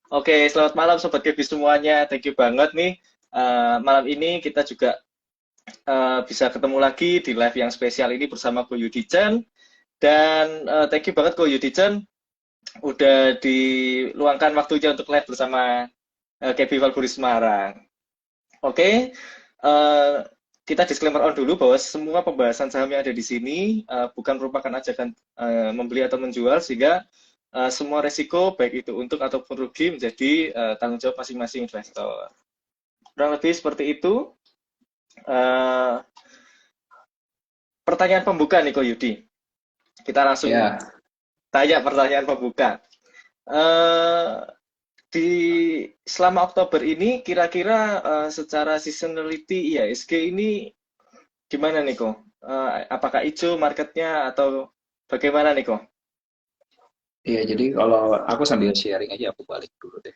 Oke, selamat malam Sobat Kebi semuanya. Thank you banget nih. Malam ini kita juga bisa ketemu lagi di live yang spesial ini bersama Ko Yudi Chen. Dan thank you banget Ko Yudi Chen udah diluangkan waktunya untuk live bersama Kebi Valguri Semarang. Oke, eh, kita disclaimer on dulu bahwa semua pembahasan saham yang ada di sini bukan merupakan ajakan membeli atau menjual, sehingga semua resiko baik itu untung ataupun rugi menjadi tanggung jawab masing-masing investor. Kurang lebih seperti itu. Eh, Pertanyaan pembuka nih Ko Yudi. Kita langsung Ya, tanya pertanyaan pembuka. Eh, di selama Oktober ini kira-kira secara seasonality IHSG ini gimana nih Ko? Apakah hijau marketnya atau bagaimana nih Ko? iya. Jadi kalau aku sambil sharing aja, aku balik dulu deh.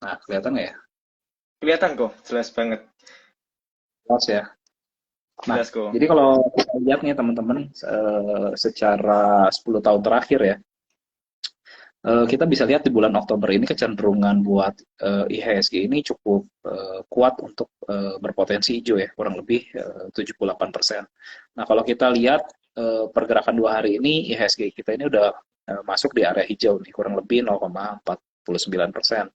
Nah, kelihatan nggak ya? Kelihatan Ko, jelas banget. Jelas ya. Nah, Jelas Ko. jadi kalau kita lihat nih teman-teman, secara 10 tahun terakhir ya, kita bisa lihat di bulan Oktober ini kecenderungan buat IHSG ini cukup kuat untuk berpotensi hijau ya, kurang lebih 78%. Nah, kalau kita lihat pergerakan 2 hari ini, IHSG kita ini udah masuk di area hijau nih, kurang lebih 0,49%.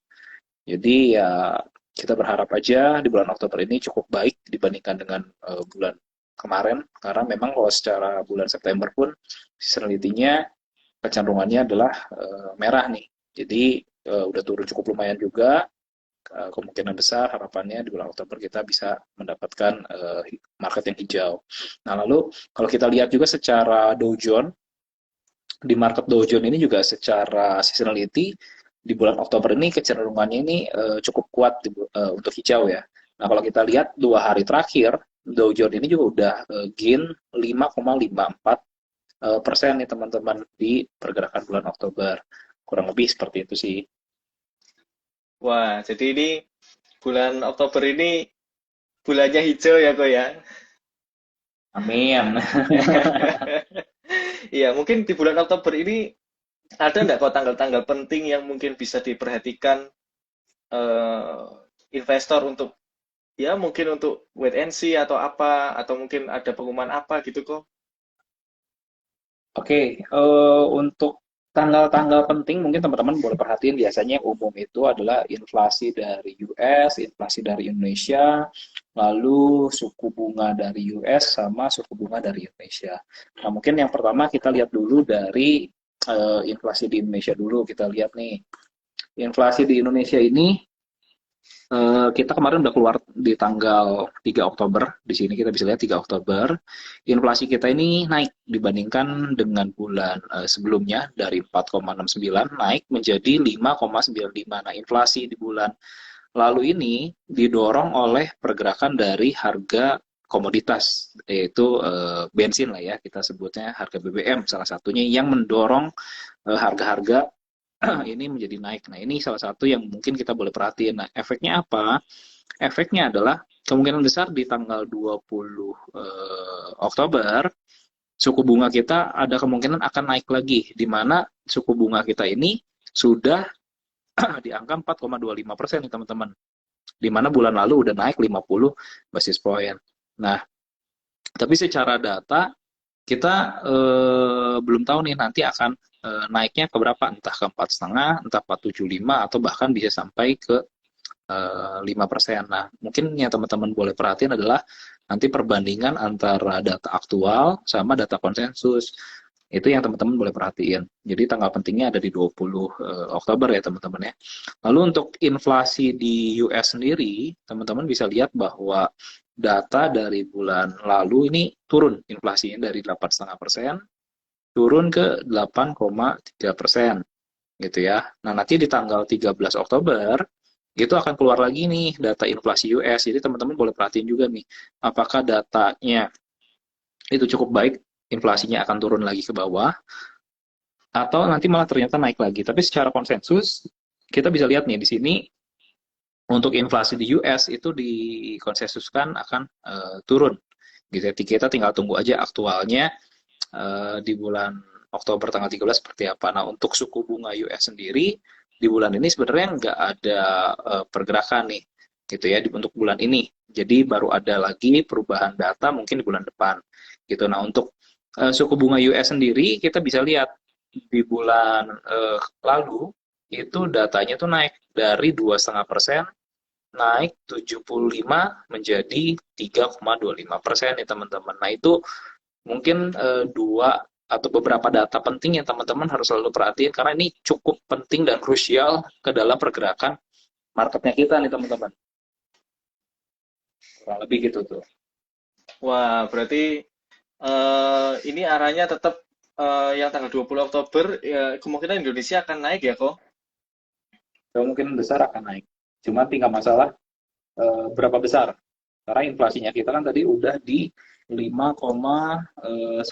Jadi ya kita berharap aja di bulan Oktober ini cukup baik dibandingkan dengan bulan kemarin, karena memang kalau secara bulan September pun seasonality-nya kecenderungannya adalah merah nih. Jadi udah turun cukup lumayan juga. Kemungkinan besar harapannya di bulan Oktober kita bisa mendapatkan market yang hijau. Nah, lalu kalau kita lihat juga secara Dow Jones, di market Dow Jones ini juga secara seasonality di bulan Oktober ini kecenderungannya ini cukup kuat untuk hijau ya. Nah, kalau kita lihat 2 hari terakhir, Dow Jones ini juga udah gain 5,54 persen nih teman-teman di pergerakan bulan Oktober. Kurang lebih seperti itu sih. Wah, jadi ini bulan Oktober ini bulannya hijau ya Ko ya. Amin. Iya, mungkin di bulan Oktober ini ada nggak kok tanggal-tanggal penting yang mungkin bisa diperhatikan eh, investor untuk ya mungkin untuk wait and see atau apa atau mungkin ada pengumuman apa gitu kok. Oke, untuk tanggal-tanggal penting mungkin teman-teman boleh perhatiin, biasanya yang umum itu adalah inflasi dari US, inflasi dari Indonesia, lalu suku bunga dari US sama suku bunga dari Indonesia. Nah, mungkin yang pertama kita lihat dulu dari inflasi di Indonesia dulu. Kita lihat nih, inflasi di Indonesia ini kita kemarin udah keluar di tanggal 3 Oktober. Di sini kita bisa lihat 3 Oktober. Inflasi kita ini naik dibandingkan dengan bulan sebelumnya dari 4,69 naik menjadi 5,95. Nah, inflasi di bulan lalu ini didorong oleh pergerakan dari harga komoditas, yaitu bensin lah ya, kita sebutnya harga BBM salah satunya yang mendorong harga-harga ini menjadi naik. Nah, ini salah satu yang mungkin kita boleh perhatiin. Nah, efeknya apa? Efeknya adalah kemungkinan besar di tanggal 20 Oktober, suku bunga kita ada kemungkinan akan naik lagi, di mana suku bunga kita ini sudah di angka 4,25% nih teman-teman. Di mana bulan lalu udah naik 50 basis point. Nah, tapi secara data kita belum tahu nih nanti akan naiknya ke berapa, entah ke 4,5, entah 4,75, atau bahkan bisa sampai ke 5%. Nah, mungkin yang teman-teman boleh perhatiin adalah nanti perbandingan antara data aktual sama data konsensus. Itu yang teman-teman boleh perhatiin. Jadi tanggal pentingnya ada di 20 Oktober ya teman-teman ya. Lalu untuk inflasi di US sendiri, teman-teman bisa lihat bahwa data dari bulan lalu ini turun inflasinya dari 8,5% turun ke 8,3% gitu ya. Nah, nanti di tanggal 13 Oktober itu akan keluar lagi nih data inflasi US. Jadi teman-teman boleh perhatiin juga nih, apakah datanya itu cukup baik, inflasinya akan turun lagi ke bawah, atau nanti malah ternyata naik lagi. Tapi secara konsensus, kita bisa lihat nih di sini, untuk inflasi di US itu dikonsensuskan akan turun. Gitu ya. Kita tinggal tunggu aja aktualnya di bulan Oktober tanggal 13 seperti apa. Nah, untuk suku bunga US sendiri, di bulan ini sebenarnya nggak ada pergerakan nih, gitu ya, untuk bulan ini. Jadi baru ada lagi perubahan data mungkin di bulan depan, gitu. Nah, untuk suku bunga US sendiri kita bisa lihat di bulan lalu itu datanya tuh naik dari 2,5% naik 75 menjadi 3,25% nih teman-teman. Nah, itu mungkin dua atau beberapa data penting yang teman-teman harus selalu perhatiin karena ini cukup penting dan krusial ke dalam pergerakan marketnya kita nih teman-teman. Kurang lebih gitu tuh. Wah, berarti ini arahnya tetap yang tanggal 20 Oktober, ya, kemungkinan Indonesia akan naik ya kok. Kemungkinan besar akan naik. Cuma tinggal masalah berapa besar. Karena inflasinya kita kan tadi udah di 5,95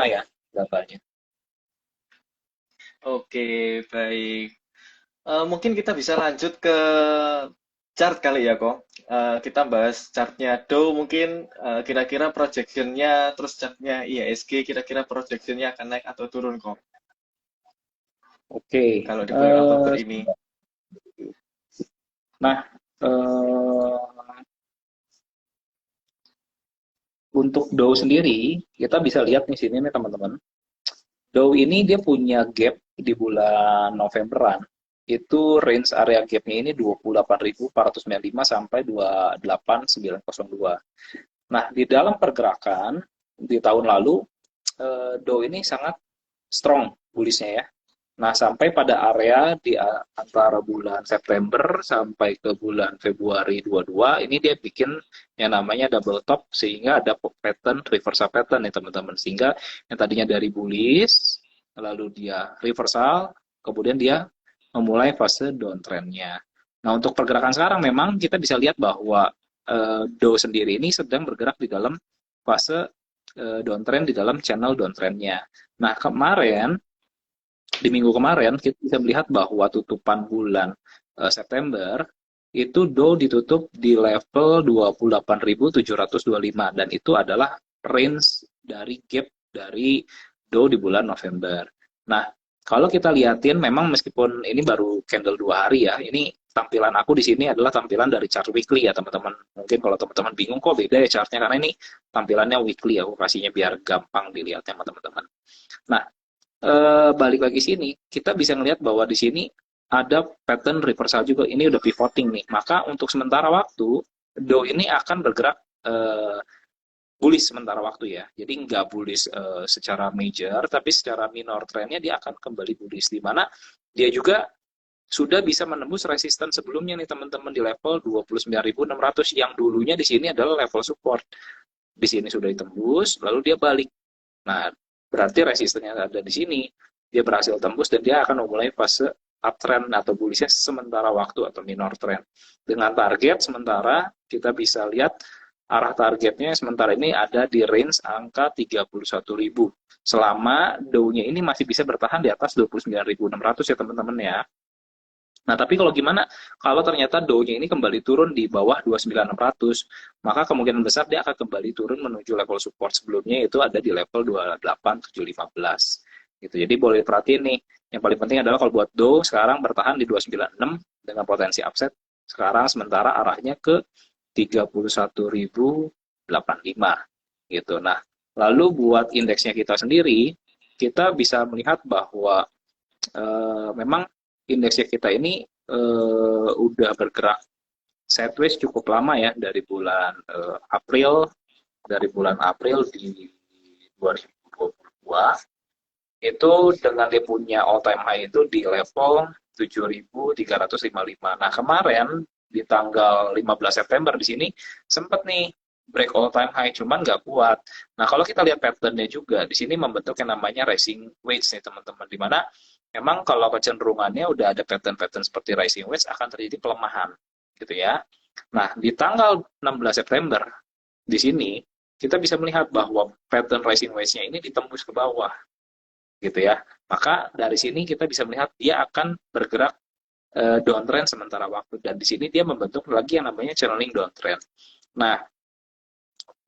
ya datanya. Oke, baik. Mungkin kita bisa lanjut ke chart kali ya kok. Kita bahas chartnya Dow mungkin kira-kira projectionnya, terus chartnya IHSG kira-kira projectionnya akan naik atau turun kok Oke, kalau di bulan Oktober ini. nah untuk Dow sendiri kita bisa lihat di sini nih teman-teman. Dow ini dia punya gap di bulan Novemberan. Itu range area gapnya ini 28.495 sampai 28.902. Nah, di dalam pergerakan di tahun lalu Dow ini sangat strong bullish-nya ya. Nah, sampai pada area di antara bulan September sampai ke bulan Februari 22, ini dia bikin yang namanya double top, sehingga ada pattern, reversal pattern ya teman-teman. Sehingga yang tadinya dari bullish, lalu dia reversal, kemudian dia memulai fase downtrend-nya. Nah, untuk pergerakan sekarang memang kita bisa lihat bahwa Dow sendiri ini sedang bergerak di dalam fase downtrend, di dalam channel downtrend-nya. Nah, kemarin di minggu kemarin kita bisa melihat bahwa tutupan bulan September itu Dow ditutup di level 28.725 dan itu adalah range dari gap dari Dow di bulan November. Nah, kalau kita lihatin memang meskipun ini baru candle 2 hari ya, ini tampilan aku di sini adalah tampilan dari chart weekly ya teman-teman. Mungkin kalau teman-teman bingung kok beda ya chartnya karena ini tampilannya weekly, aku kasihnya biar gampang dilihatnya sama teman-teman. Nah, balik lagi sini, kita bisa melihat bahwa di sini ada pattern reversal juga. Ini udah pivoting nih. Maka untuk sementara waktu, Dow ini akan bergerak bullish sementara waktu ya. Jadi nggak bullish secara major, tapi secara minor trendnya dia akan kembali bullish. Di mana dia juga sudah bisa menembus resisten sebelumnya nih teman-teman di level 29.600 yang dulunya di sini adalah level support. Di sini sudah ditembus, lalu dia balik. Nah, berarti resistennya ada di sini. Dia berhasil tembus dan dia akan memulai fase uptrend atau bullishnya sementara waktu atau minor trend. Dengan target sementara kita bisa lihat arah targetnya sementara ini ada di range angka 31.000. Selama Dow-nya ini masih bisa bertahan di atas 29.600 ya teman-teman ya. Nah, tapi kalau gimana kalau ternyata Dow-nya ini kembali turun di bawah 29.600, maka kemungkinan besar dia akan kembali turun menuju level support sebelumnya, itu ada di level 28.715. Gitu. Jadi boleh perhatiin nih, yang paling penting adalah kalau buat Dow sekarang bertahan di 296 dengan potensi upset. Sekarang sementara arahnya ke 31.085 gitu. Nah, lalu buat indeksnya kita sendiri, kita bisa melihat bahwa memang indeksnya kita ini udah bergerak sideways cukup lama ya dari bulan April di 2022 itu dengan dia punya all time high itu di level 7.355. Nah, kemarin di tanggal 15 September di sini sempat nih break all time high, cuman nggak kuat. Nah, kalau kita lihat patternnya juga, di sini membentuk yang namanya rising wedge nih teman-teman, di mana memang kalau kecenderungannya udah ada pattern-pattern seperti rising wedge akan terjadi pelemahan, gitu ya. Nah, di tanggal 16 September, di sini, kita bisa melihat bahwa pattern rising wedge-nya ini ditembus ke bawah, gitu ya. Maka dari sini kita bisa melihat dia akan bergerak downtrend sementara waktu, dan di sini dia membentuk lagi yang namanya channeling downtrend. Nah,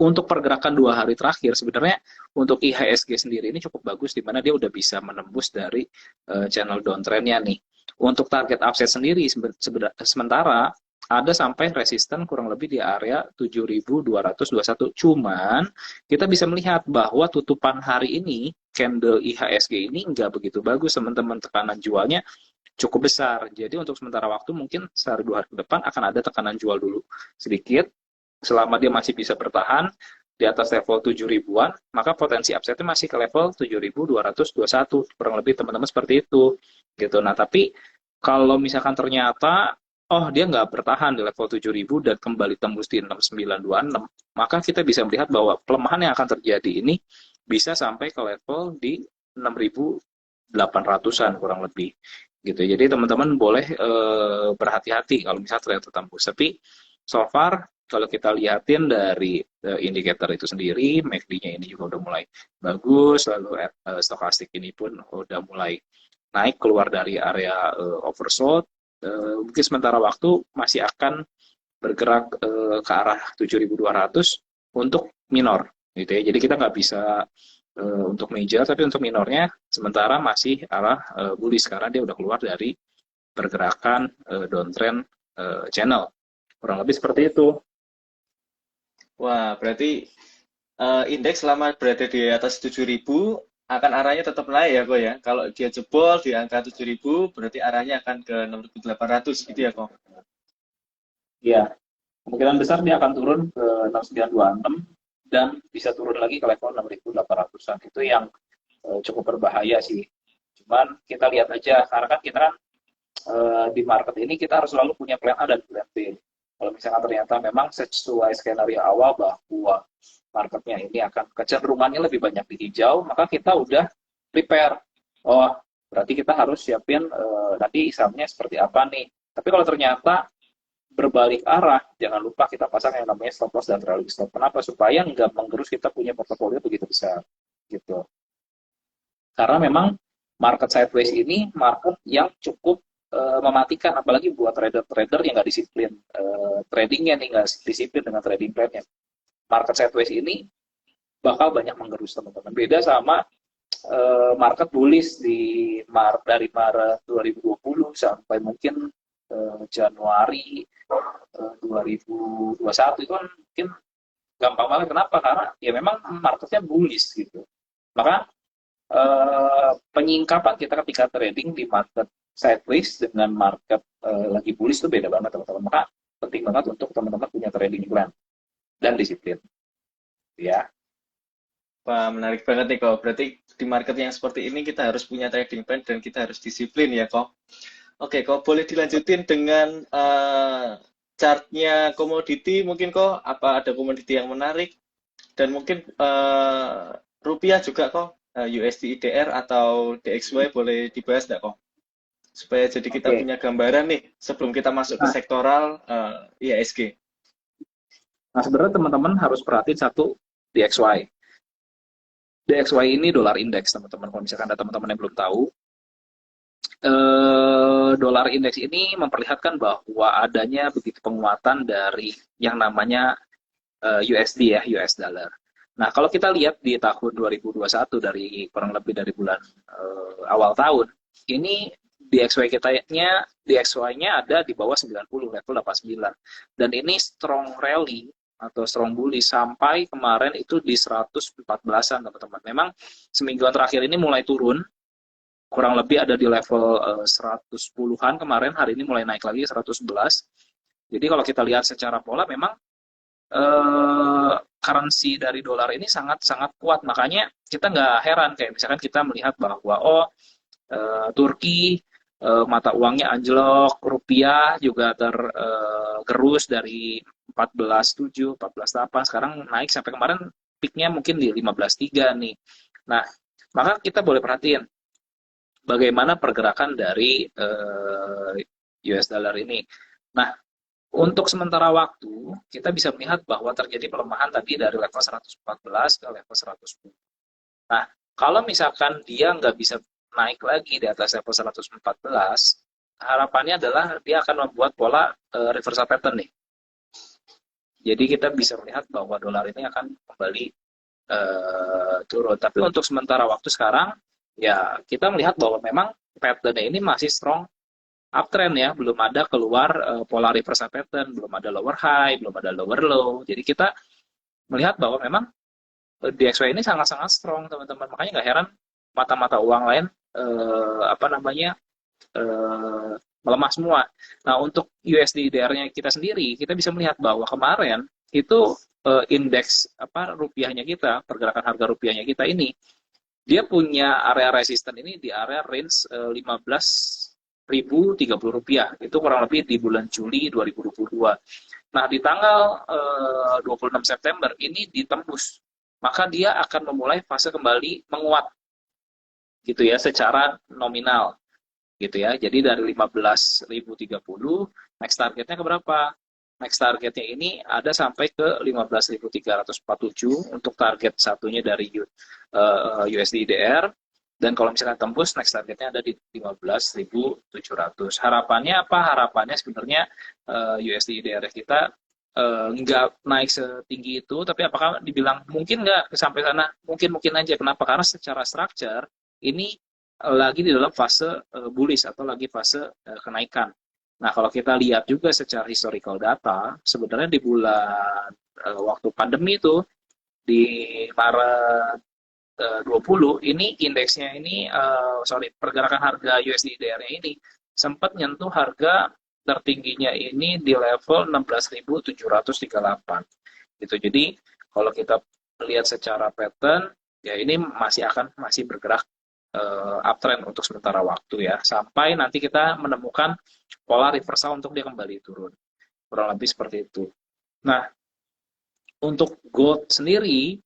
untuk pergerakan 2 hari terakhir sebenarnya untuk IHSG sendiri ini cukup bagus, di mana dia udah bisa menembus dari channel downtrend-nya nih. Untuk target upside sendiri sementara ada sampai resisten kurang lebih di area 7.221. Cuman kita bisa melihat bahwa tutupan hari ini candle IHSG ini nggak begitu bagus, teman-teman. Tekanan jualnya cukup besar. Jadi untuk sementara waktu mungkin sehari 2 hari ke depan akan ada tekanan jual dulu sedikit. Selama dia masih bisa bertahan di atas level 7 ribuan, maka potensi upside-nya masih ke level 7.221. Kurang lebih teman-teman seperti itu. Gitu. Nah, tapi kalau misalkan ternyata dia nggak bertahan di level 7.000 dan kembali tembus di 6926, maka kita bisa melihat bahwa pelemahan yang akan terjadi ini bisa sampai ke level di 6.800-an kurang lebih. Gitu. Jadi teman-teman boleh berhati-hati kalau misalnya ternyata tembus. Tapi so far kalau kita lihatin dari indikator itu sendiri, MACD-nya ini juga udah mulai bagus, lalu stokastik ini pun udah mulai naik keluar dari area oversold. Mungkin sementara waktu masih akan bergerak ke arah 7.200 untuk minor, gitu ya. Jadi kita nggak bisa untuk major, tapi untuk minornya sementara masih arah bullish karena dia udah keluar dari pergerakan downtrend channel. Kurang lebih seperti itu. Wah, berarti indeks selama berada di atas 7.000 akan arahnya tetap naik ya kok ya. Kalau dia jebol di angka 7.000 berarti arahnya akan ke 6.800 gitu ya kok. Ya, kemungkinan besar dia akan turun ke 6926 dan bisa turun lagi ke level 6.800-an. Itu yang cukup berbahaya sih. Cuman kita lihat aja, karena kan kita kan di market ini kita harus selalu punya plan A dan plan B. Kalau misalnya ternyata memang sesuai skenario awal bahwa marketnya ini akan kecenderungannya lebih banyak di hijau, maka kita udah prepare. Berarti kita harus siapin nanti sahamnya seperti apa nih. Tapi kalau ternyata berbalik arah, jangan lupa kita pasang yang namanya stop loss dan trailing stop. Kenapa? Supaya nggak menggerus kita punya portofolio begitu besar. Gitu. Karena memang market sideways ini market yang cukup mematikan, apalagi buat trader-trader yang nggak disiplin tradingnya nih, nggak disiplin dengan trading plan-nya. Market sideways ini bakal banyak menggerus teman-teman. Beda sama market bullish dari Maret 2020 sampai mungkin Januari 2021 itu kan mungkin gampang banget. Kenapa? Karena ya memang marketnya bullish gitu. Maka penyingkapan kita ketika trading di market sideways dengan market lagi bullish itu beda banget teman-teman. Maka penting banget untuk teman-teman punya trading plan dan disiplin. Ya. Wah, menarik banget nih kok. Berarti di market yang seperti ini kita harus punya trading plan dan kita harus disiplin ya kok. Oke, kok boleh dilanjutin dengan chartnya komoditi mungkin kok, apa ada komoditi yang menarik dan mungkin rupiah juga kok, USD IDR atau DXY boleh dibahas nggak kok? Supaya jadi kita punya gambaran nih sebelum kita masuk ke sektoral IHSG. Nah, sebenarnya teman-teman harus perhatiin satu DXY. DXY ini dolar indeks, teman-teman. Kalau misalkan ada teman-teman yang belum tahu, dolar indeks ini memperlihatkan bahwa adanya begitu penguatan dari yang namanya USD ya, US dollar. Nah, kalau kita lihat di tahun 2021 dari kurang lebih dari bulan awal tahun, ini DXY-nya ada di bawah 90, level 89. Dan ini strong rally atau strong bullish sampai kemarin itu di 114-an teman-teman. Memang semingguan terakhir ini mulai turun, kurang lebih ada di level 110-an kemarin, hari ini mulai naik lagi 111. Jadi kalau kita lihat secara pola memang currency dari dolar ini sangat-sangat kuat. Makanya kita nggak heran kayak misalkan kita melihat bahwa Turki mata uangnya anjlok, rupiah juga tergerus dari 14.7, 14.8, sekarang naik sampai kemarin peaknya mungkin di 15.3 nih. Nah, maka kita boleh perhatiin bagaimana pergerakan dari US dollar ini. Nah, untuk sementara waktu, kita bisa melihat bahwa terjadi pelemahan tadi dari level 114 ke level 110. Nah, kalau misalkan dia nggak bisa naik lagi di atas level 114, harapannya adalah dia akan membuat pola reversal pattern nih. Jadi kita bisa melihat bahwa dolar ini akan kembali turun. Tapi untuk sementara waktu sekarang, ya kita melihat bahwa memang pattern ini masih strong uptrend ya, belum ada keluar pola reversal pattern, belum ada lower high, belum ada lower low. Jadi kita melihat bahwa memang DXY ini sangat-sangat strong teman-teman. Makanya nggak heran mata-mata uang lain apa namanya melemah semua. Nah, untuk USD-DR-nya kita sendiri, kita bisa melihat bahwa kemarin itu indeks apa rupiahnya kita, pergerakan harga rupiahnya kita ini, dia punya area resisten ini di area range 15.030 rupiah. Itu kurang lebih di bulan Juli 2022. Nah, di tanggal 26 September ini ditembus. Maka dia akan memulai fase kembali menguat gitu ya secara nominal gitu ya. Jadi dari 15.030 next targetnya ke berapa? Next targetnya ini ada sampai ke 15.347 untuk target satunya dari USD/DR, dan kalau misalkan tembus next targetnya ada di 15.700. Harapannya apa? Harapannya sebenarnya USD/DR kita nggak naik setinggi itu, tapi apakah dibilang mungkin nggak sampai sana? Mungkin aja. Kenapa? Karena secara structure ini lagi di dalam fase bullish atau lagi fase kenaikan. Nah, kalau kita lihat juga secara historical data, sebenarnya di bulan waktu pandemi itu, di Maret 20, ini indeksnya ini, pergerakan harga USD/DR-nya ini sempat nyentuh harga tertingginya ini di level 16.738. Gitu. Jadi, kalau kita lihat secara pattern, ya ini masih bergerak uptrend untuk sementara waktu ya, sampai nanti kita menemukan pola reversal untuk dia kembali turun, kurang lebih seperti itu. Nah, untuk gold sendiri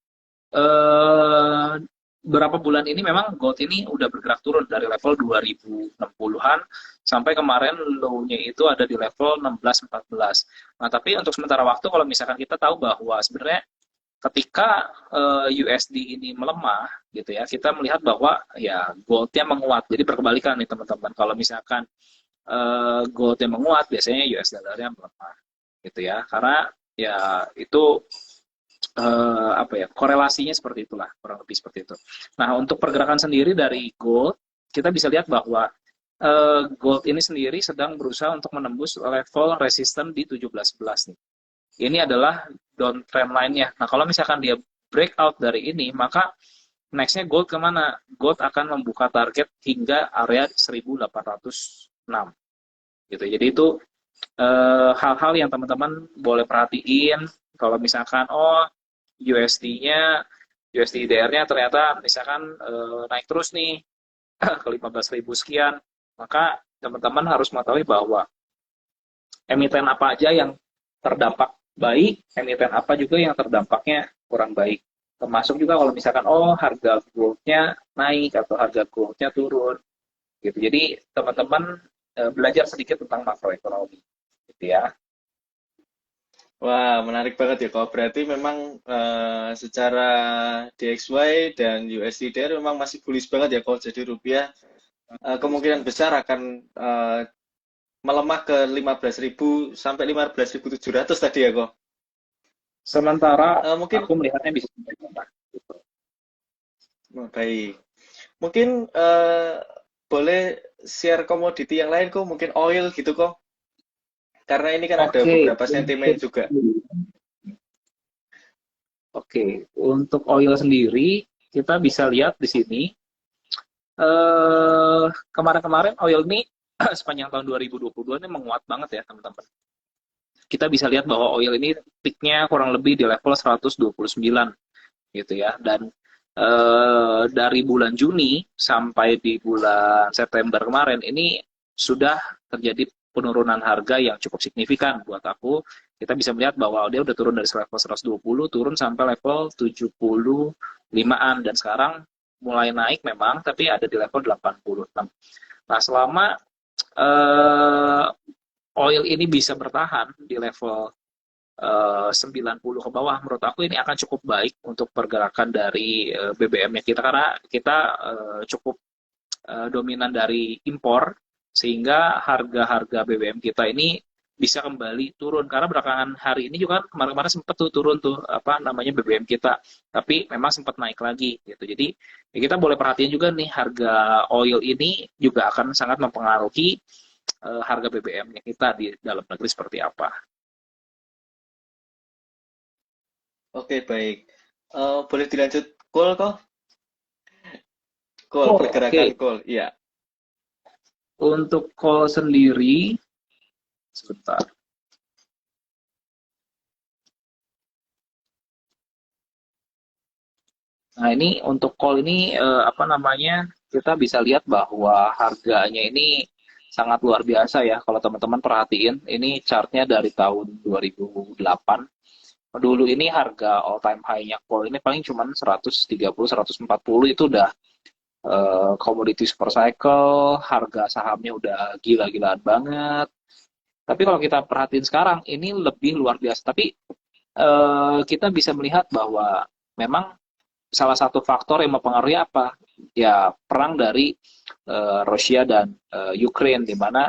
berapa bulan ini memang gold ini udah bergerak turun dari level 2060-an sampai kemarin low-nya itu ada di level 1614. Nah, tapi untuk sementara waktu kalau misalkan kita tahu bahwa sebenarnya ketika USD ini melemah gitu ya, kita melihat bahwa ya gold-nya menguat. Jadi berkebalikan nih teman-teman. Kalau misalkan gold-nya menguat, biasanya US dollar-nya melemah gitu ya. Karena ya itu apa ya, korelasinya seperti itulah, kurang lebih seperti itu. Nah, untuk pergerakan sendiri dari gold, kita bisa lihat bahwa gold ini sendiri sedang berusaha untuk menembus level resisten di 1711 nih. Ini adalah downtrend line-nya. Nah, kalau misalkan dia breakout dari ini, maka next-nya gold kemana? Gold akan membuka target hingga area 1806. Gitu. Jadi itu hal-hal yang teman-teman boleh perhatiin. Kalau misalkan, USD-DR-nya ternyata misalkan naik terus nih ke 15.000 sekian, maka teman-teman harus mengetahui bahwa emiten apa aja yang terdampak baik, emiten apa juga yang terdampaknya kurang baik. Termasuk juga kalau misalkan harga gold-nya naik atau harga gold-nya turun gitu. Jadi teman-teman belajar sedikit tentang makroekonomi gitu ya. Wah, menarik banget ya kok. Berarti memang secara DXY dan USD/DR memang masih bullish banget ya kok. Jadi rupiah kemungkinan besar akan melemah ke 15.000 sampai 15.700 tadi ya kok. Sementara Mungkin aku melihatnya bisa berubah. Gitu. baik. Mungkin boleh share komoditi yang lain kok, mungkin oil gitu kok. Karena ini kan ada Oke, beberapa sentimen juga. Oke, untuk oil sendiri kita bisa lihat di sini kemarin-kemarin oil ini sepanjang tahun 2022 ini menguat banget ya teman-teman. Kita bisa lihat bahwa oil ini peaknya kurang lebih di level 129 gitu ya, dan dari bulan Juni sampai di bulan September kemarin ini sudah terjadi penurunan harga yang cukup signifikan buat aku. Kita bisa melihat bahwa dia udah turun dari level 120 turun sampai level 75-an, dan sekarang mulai naik memang, tapi ada di level 86. Nah, selama oil ini bisa bertahan di level 90 ke bawah, menurut aku ini akan cukup baik untuk pergerakan dari BBM-nya kita, karena kita cukup dominan dari impor, sehingga harga-harga BBM kita ini bisa kembali turun karena belakangan hari ini juga kan kemarin-kemarin sempat tuh turun tuh apa namanya BBM kita, tapi memang sempat naik lagi gitu. Jadi ya kita boleh perhatiin juga nih harga oil ini juga akan sangat mempengaruhi harga BBM-nya kita di dalam negeri seperti apa. Oke, baik. Boleh dilanjut call kok? Call, Oh, pergerakan oke. call. Iya. Untuk call sendiri sebentar. Nah, ini untuk call ini apa namanya? Kita bisa lihat bahwa harganya ini sangat luar biasa ya. Kalau teman-teman perhatiin, ini chartnya dari tahun 2008. Dulu ini harga all time high-nya call ini paling cuma 130, 140 itu udah commodity super cycle, harga sahamnya udah gila-gilaan banget. Tapi kalau kita perhatiin sekarang, ini lebih luar biasa. Tapi kita bisa melihat bahwa memang salah satu faktor yang mempengaruhi apa? Ya perang dari Rusia dan Ukraine, di mana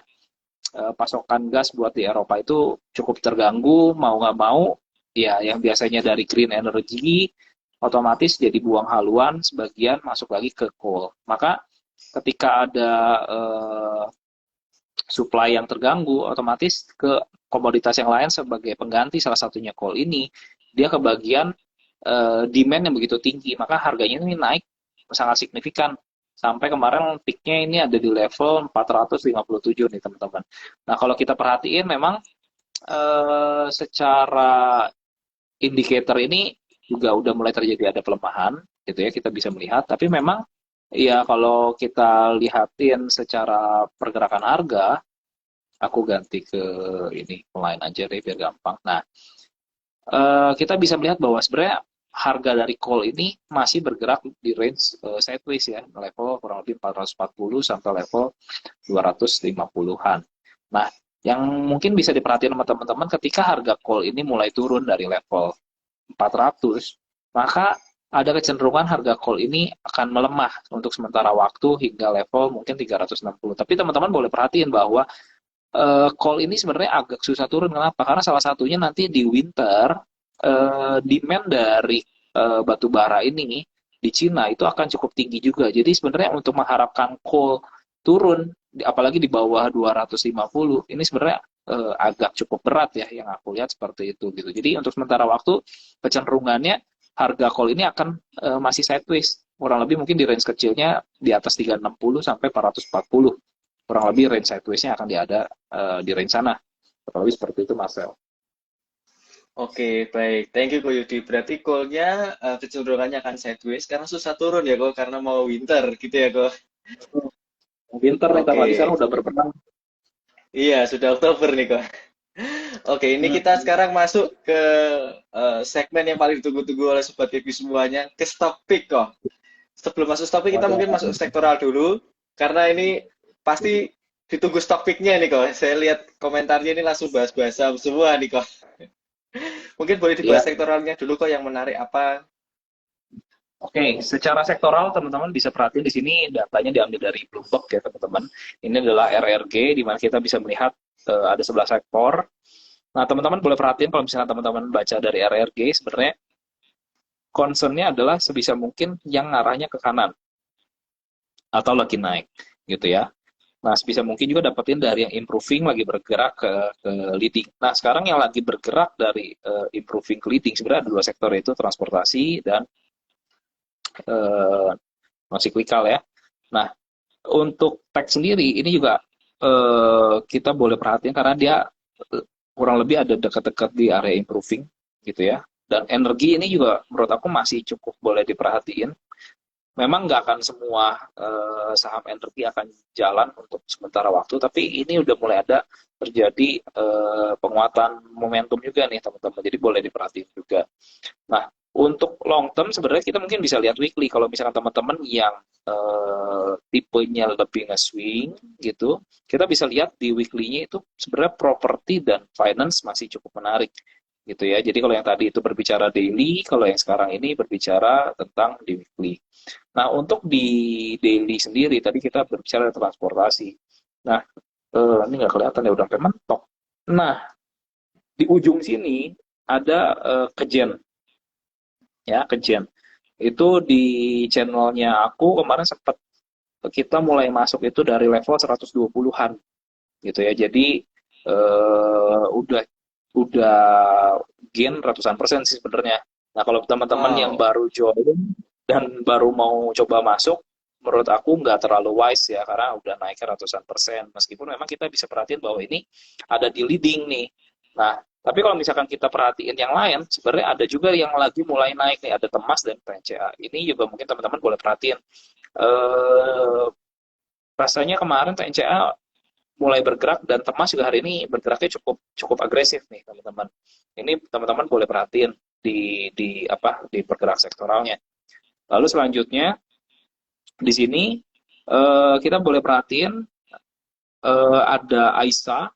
pasokan gas buat di Eropa itu cukup terganggu, mau nggak mau, ya yang biasanya dari green energy, otomatis jadi buang haluan, sebagian masuk lagi ke coal. Maka ketika ada supply yang terganggu, otomatis ke komoditas yang lain sebagai pengganti salah satunya coal ini, dia kebagian demand yang begitu tinggi, maka harganya ini naik sangat signifikan. Sampai kemarin peaknya ini ada di level 457 nih teman-teman. Nah kalau kita perhatiin memang secara indikator ini juga udah mulai terjadi ada pelemahan gitu ya, kita bisa melihat. Tapi memang ya kalau kita lihatin secara pergerakan harga, aku ganti ke ini lain aja deh biar gampang. Nah, kita bisa melihat bahwa sebenarnya harga dari coal ini masih bergerak di range sideways ya, level kurang lebih 440 sampai level 250-an. Nah, yang mungkin bisa diperhatikan sama teman-teman ketika harga coal ini mulai turun dari level 400, maka ada kecenderungan harga coal ini akan melemah untuk sementara waktu hingga level mungkin 360. Tapi teman-teman boleh perhatiin bahwa coal ini sebenarnya agak susah turun. Kenapa? Karena salah satunya nanti di winter demand dari batu bara ini di Cina itu akan cukup tinggi juga. Jadi sebenarnya untuk mengharapkan coal turun, apalagi di bawah 250, ini sebenarnya agak cukup berat ya yang aku lihat seperti itu gitu. Jadi untuk sementara waktu kecenderungannya harga coal ini akan masih sideways. Kurang lebih mungkin di range kecilnya di atas 360 sampai 440. Kurang lebih range sideways-nya akan ada di range sana. Kurang lebih seperti itu, Marcel. Oke, baik. Thank you, Ko Yudi. Berarti call-nya kecenderungannya akan sideways karena susah turun ya, Ko, karena mau winter gitu ya, Ko. Winter nih, lagi Oke. sekarang udah berbenang. Iya, sudah Oktober nih, Ko. Oke, ini kita Hmm. sekarang masuk ke segmen yang paling ditunggu-tunggu oleh Sobat Kepi semuanya, ke stock pick, Ko. Sebelum masuk stock pick, kita mungkin masuk Waduh. sektoral dulu, karena ini pasti ditunggu stock pick-nya nih, Ko. Saya lihat komentarnya ini langsung bahas-bahas saham semua nih, Ko. Mungkin boleh dibahas Ya, sektoralnya dulu, kok yang menarik apa. oke. Secara sektoral, teman-teman bisa perhatiin di sini datanya diambil dari Bloomberg ya, teman-teman. Ini adalah RRG, di mana kita bisa melihat ada 11 sektor. Nah, teman-teman boleh perhatiin kalau misalnya teman-teman baca dari RRG, sebenarnya concern-nya adalah sebisa mungkin yang ngarahnya ke kanan atau lagi naik, gitu ya. Nah, sebisa mungkin juga dapetin dari yang improving lagi bergerak ke leading. Nah, sekarang yang lagi bergerak dari improving ke leading sebenarnya ada dua sektor, yaitu transportasi dan uh, non cyclical ya. Nah, untuk tech sendiri ini juga kita boleh perhatiin karena dia kurang lebih ada dekat-dekat di area improving gitu ya. Dan energi ini juga menurut aku masih cukup boleh diperhatiin. Memang nggak akan semua saham energi akan jalan untuk sementara waktu, tapi ini udah mulai ada terjadi penguatan momentum juga nih teman-teman. Jadi boleh diperhatiin juga. Nah, untuk long term sebenarnya kita mungkin bisa lihat weekly. Kalau misalkan teman-teman yang tipenya lebih nge-swing gitu, kita bisa lihat di weekly-nya itu sebenarnya properti dan finance masih cukup menarik gitu ya. Jadi kalau yang tadi itu berbicara daily, kalau yang sekarang ini berbicara tentang di weekly. Nah, untuk di daily sendiri tadi kita berbicara transportasi. Nah, ini nggak kelihatan ya udah sampai mentok. Nah, di ujung sini ada Kejen, ya Kejen. Itu di channelnya aku kemarin sempat kita mulai masuk itu dari level 120-an gitu ya. Jadi udah gain ratusan persen sih sebenarnya. Nah, kalau teman-teman yang Wow. baru join dan baru mau coba masuk, menurut aku nggak terlalu wise ya, karena udah naik ratusan persen. Meskipun memang kita bisa perhatiin bahwa ini ada di leading nih. Nah, tapi kalau misalkan kita perhatiin yang lain, sebenarnya ada juga yang lagi mulai naik nih, ada Temas dan PNCA. Ini juga mungkin teman-teman boleh perhatiin. Eh, rasanya kemarin TNCA mulai bergerak dan Temas juga hari ini bergeraknya cukup cukup agresif nih teman-teman. Ini teman-teman boleh perhatiin di pergerak sektoralnya. Lalu selanjutnya di sini kita boleh perhatiin ada Aisa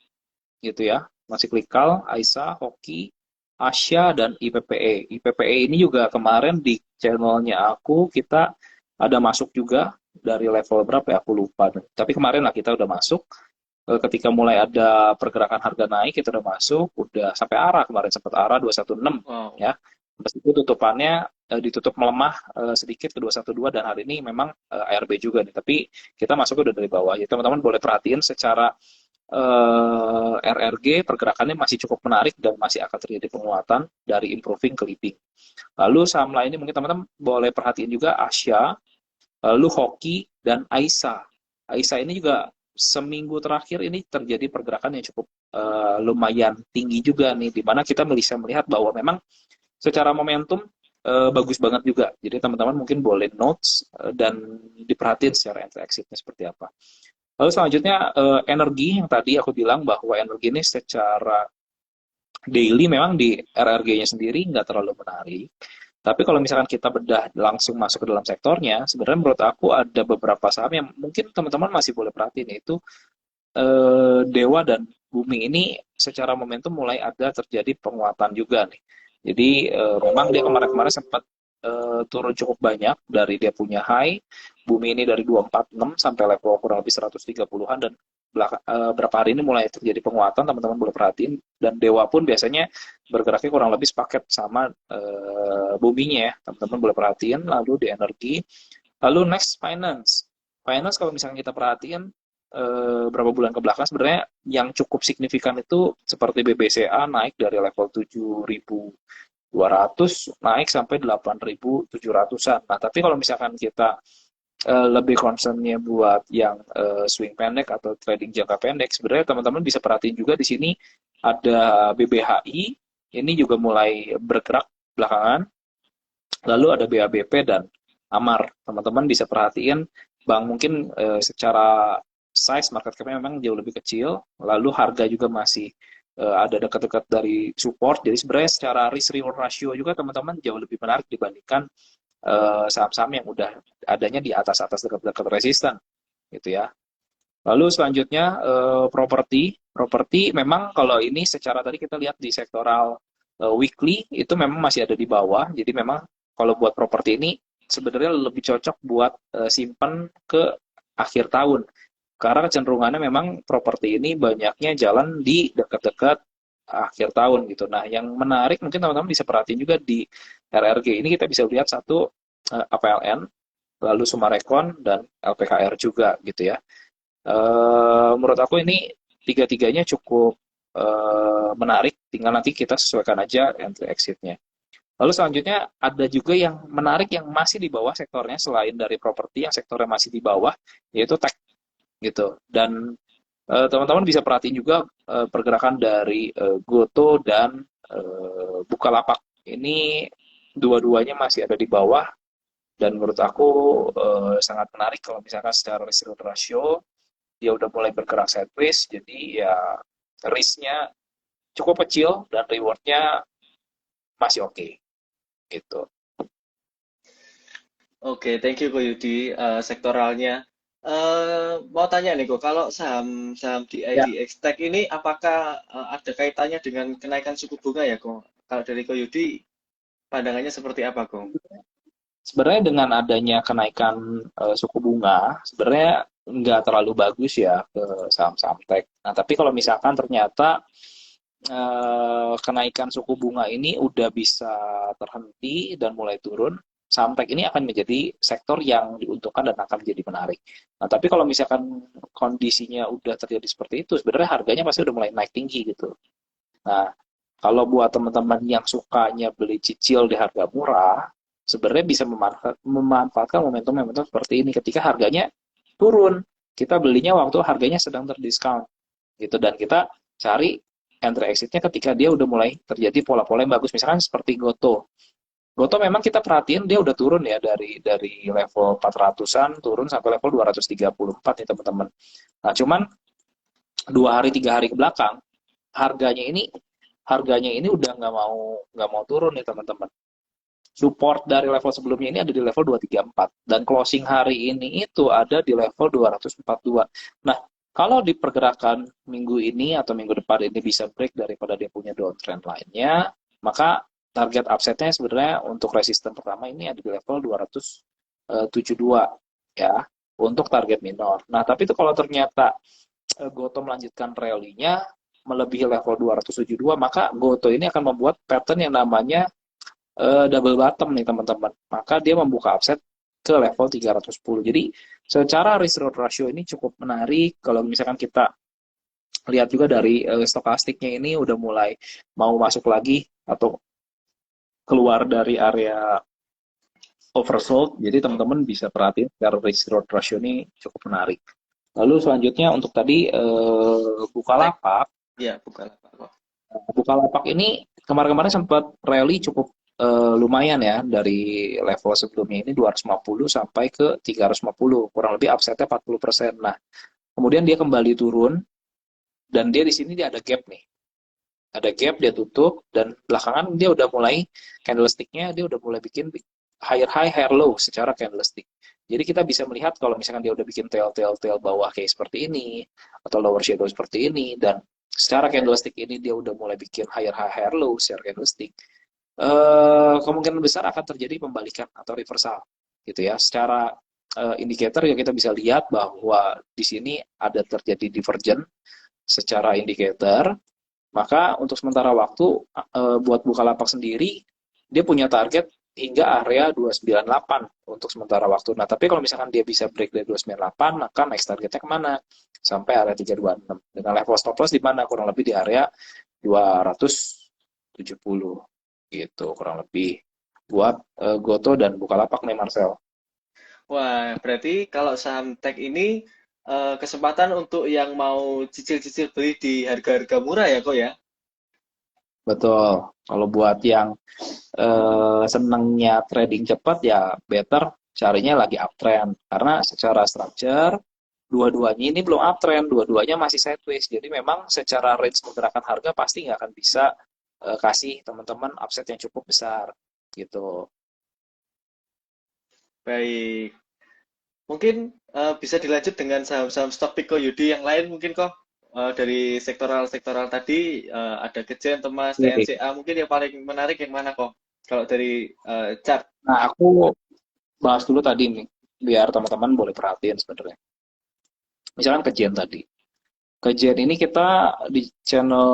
gitu ya, masih klikal, Aisa, Hoki, Asya dan IPPE. IPPE ini juga kemarin di channelnya aku kita ada masuk juga dari level berapa ya aku lupa. Tapi kemarin lah kita udah masuk ketika mulai ada pergerakan harga naik kita udah masuk udah sampai arah kemarin sempat arah 216 Wow. ya meskipun tutupannya ditutup melemah sedikit ke 212 dan hari ini memang ARB juga nih tapi kita masuk udah dari bawah ya teman-teman boleh perhatiin secara RRG pergerakannya masih cukup menarik dan masih akan terjadi penguatan dari improving ke leading. Lalu saham lainnya mungkin teman-teman boleh perhatiin juga Asia, lalu Hoki dan Aisa. Aisa ini juga seminggu terakhir ini terjadi pergerakan yang cukup lumayan tinggi juga nih, di mana kita bisa melihat bahwa memang secara momentum bagus banget juga. Jadi teman-teman mungkin boleh notes dan diperhatiin secara entry exitnya seperti apa. Lalu selanjutnya energi yang tadi aku bilang bahwa energi ini secara daily memang di RRG-nya sendiri nggak terlalu menarik. Tapi kalau misalkan kita bedah langsung masuk ke dalam sektornya, sebenarnya menurut aku ada beberapa saham yang mungkin teman-teman masih boleh perhatiin, yaitu Dewa dan Bumi ini secara momentum mulai ada terjadi penguatan juga nih. Jadi memang dia kemarin-kemarin sempat turun cukup banyak dari dia punya high. Bumi ini dari 246 sampai level kurang lebih 130-an dan berapa hari ini mulai terjadi penguatan, teman-teman boleh perhatiin. Dan Dewa pun biasanya bergeraknya kurang lebih sepaket sama buminya ya, teman-teman boleh perhatiin. Lalu di energi, lalu next finance. Finance kalau misalnya kita perhatiin berapa bulan ke belakang sebenarnya yang cukup signifikan itu seperti BBCA naik dari level 7.200 naik sampai 8.700-an. Nah, tapi kalau misalkan kita lebih concernnya buat yang swing pendek atau trading jangka pendek, sebenarnya teman-teman bisa perhatiin juga di sini ada BBHI, ini juga mulai bergerak belakangan, lalu ada BABP dan Amar. Teman-teman bisa perhatiin Bang mungkin secara size market cap-nya memang jauh lebih kecil, lalu harga juga masih ada dekat-dekat dari support. Jadi sebenarnya secara risk reward ratio juga teman-teman jauh lebih menarik dibandingkan saham-saham yang udah adanya di atas-atas dekat-dekat resisten gitu ya. Lalu selanjutnya properti. Properti memang kalau ini secara tadi kita lihat di sektoral weekly itu memang masih ada di bawah. Jadi memang kalau buat properti ini sebenarnya lebih cocok buat simpan ke akhir tahun. Karena kecenderungannya memang properti ini banyaknya jalan di dekat-dekat akhir tahun gitu. Nah, yang menarik mungkin teman-teman bisa perhatiin juga di RRG ini kita bisa lihat satu APLN, lalu Sumarekon dan LPKR juga gitu ya. Menurut aku ini tiga-tiganya cukup menarik, tinggal nanti kita sesuaikan aja entry exit-nya. Lalu selanjutnya ada juga yang menarik yang masih di bawah sektornya selain dari properti yang sektornya masih di bawah yaitu tech gitu. Dan teman-teman bisa perhatiin juga pergerakan dari Goto dan Bukalapak. Ini dua-duanya masih ada di bawah dan menurut aku sangat menarik kalau misalkan secara risk ratio dia udah mulai bergerak sideways, jadi ya risknya cukup kecil dan rewardnya masih oke gitu. Oke, thank you Ko Yudi. Sektoralnya. Mau tanya nih Ko, kalau saham-saham di Ya, IDX Tech ini apakah ada kaitannya dengan kenaikan suku bunga ya Ko? Kalau dari Ko Yudi, pandangannya seperti apa Ko? sebenarnya dengan adanya kenaikan suku bunga, sebenarnya nggak terlalu bagus ya ke saham-saham tech. Nah, tapi kalau misalkan ternyata kenaikan suku bunga ini udah bisa terhenti dan mulai turun, saham tech ini akan menjadi sektor yang diuntungkan dan akan menjadi menarik. Nah, tapi kalau misalkan kondisinya udah terjadi seperti itu, sebenarnya harganya pasti udah mulai naik tinggi gitu. Nah, kalau buat teman-teman yang sukanya beli cicil di harga murah, sebenarnya bisa memanfaatkan momentum-momentum seperti ini ketika harganya turun. Kita belinya waktu harganya sedang terdiskon gitu, dan kita cari entry exit-nya ketika dia udah mulai terjadi pola-pola yang bagus, misalkan seperti Goto. Goto memang kita perhatiin dia udah turun ya dari level 400-an turun sampai level 234 nih teman-teman. Nah, cuman 2 hari 3 hari ke belakang harganya ini udah nggak mau turun nih teman-teman. Support dari level sebelumnya ini ada di level 234 dan closing hari ini itu ada di level 242. Nah, kalau di pergerakan minggu ini atau minggu depan ini bisa break daripada dia punya downtrend lainnya, maka target upside-nya sebenarnya untuk resisten pertama ini ada di level 272 ya, untuk target minor. Nah, tapi itu kalau ternyata Goto melanjutkan rally-nya melebihi level 272, maka Goto ini akan membuat pattern yang namanya double bottom nih teman-teman. Maka dia membuka upset ke level 310. Jadi secara risk reward ratio ini cukup menarik. Kalau misalkan kita lihat juga dari stokastiknya ini udah mulai mau masuk lagi atau keluar dari area oversold. Jadi teman-teman bisa perhatiin secara risk reward ratio ini cukup menarik. Lalu selanjutnya untuk tadi Bukalapak. Ya, Bukalapak. Bukalapak ini kemarin-kemarin sempat rally cukup lumayan ya, dari level sebelumnya ini 250 sampai ke 350, kurang lebih upside-nya 40%. Nah, kemudian dia kembali turun dan dia di sini dia ada gap nih. Ada gap, dia tutup, dan belakangan dia udah mulai candlestick-nya dia udah mulai bikin higher high, higher low secara candlestick. Jadi kita bisa melihat kalau misalkan dia udah bikin tail bawah kayak seperti ini atau lower shadow seperti ini, dan secara candlestick ini dia udah mulai bikin higher high, higher low secara candlestick, kemungkinan besar akan terjadi pembalikan atau reversal gitu ya. Secara indikator ya kita bisa lihat bahwa di sini ada terjadi divergen secara indikator. Maka untuk sementara waktu buat Bukalapak sendiri dia punya target hingga area 298 untuk sementara waktu. Nah, tapi kalau misalkan dia bisa break dari 298, maka next targetnya kemana? Sampai area 326. Dengan level stop loss di mana? Kurang lebih di area 270 gitu kurang lebih buat Goto dan Bukalapak nih Marcel. Wah, berarti kalau saham tech ini kesempatan untuk yang mau cicil-cicil beli di harga-harga murah ya kok ya? Betul. Kalau buat yang senengnya trading cepat ya better carinya lagi uptrend, karena secara structure dua-duanya ini belum uptrend, dua-duanya masih sideways. Jadi memang secara range pergerakan harga pasti nggak akan bisa kasih teman-teman upset yang cukup besar gitu. Baik. Mungkin bisa dilanjut dengan saham-saham stok Pico Yudi yang lain mungkin kok. Dari sektoral-sektoral tadi ada Kejen, Temas, Oke. TNCA. Mungkin yang paling menarik yang mana kok? Kalau dari chart. Nah, aku bahas dulu tadi nih, biar teman-teman boleh perhatiin sebenarnya. Misalkan Kejen tadi. Kejen ini kita di channel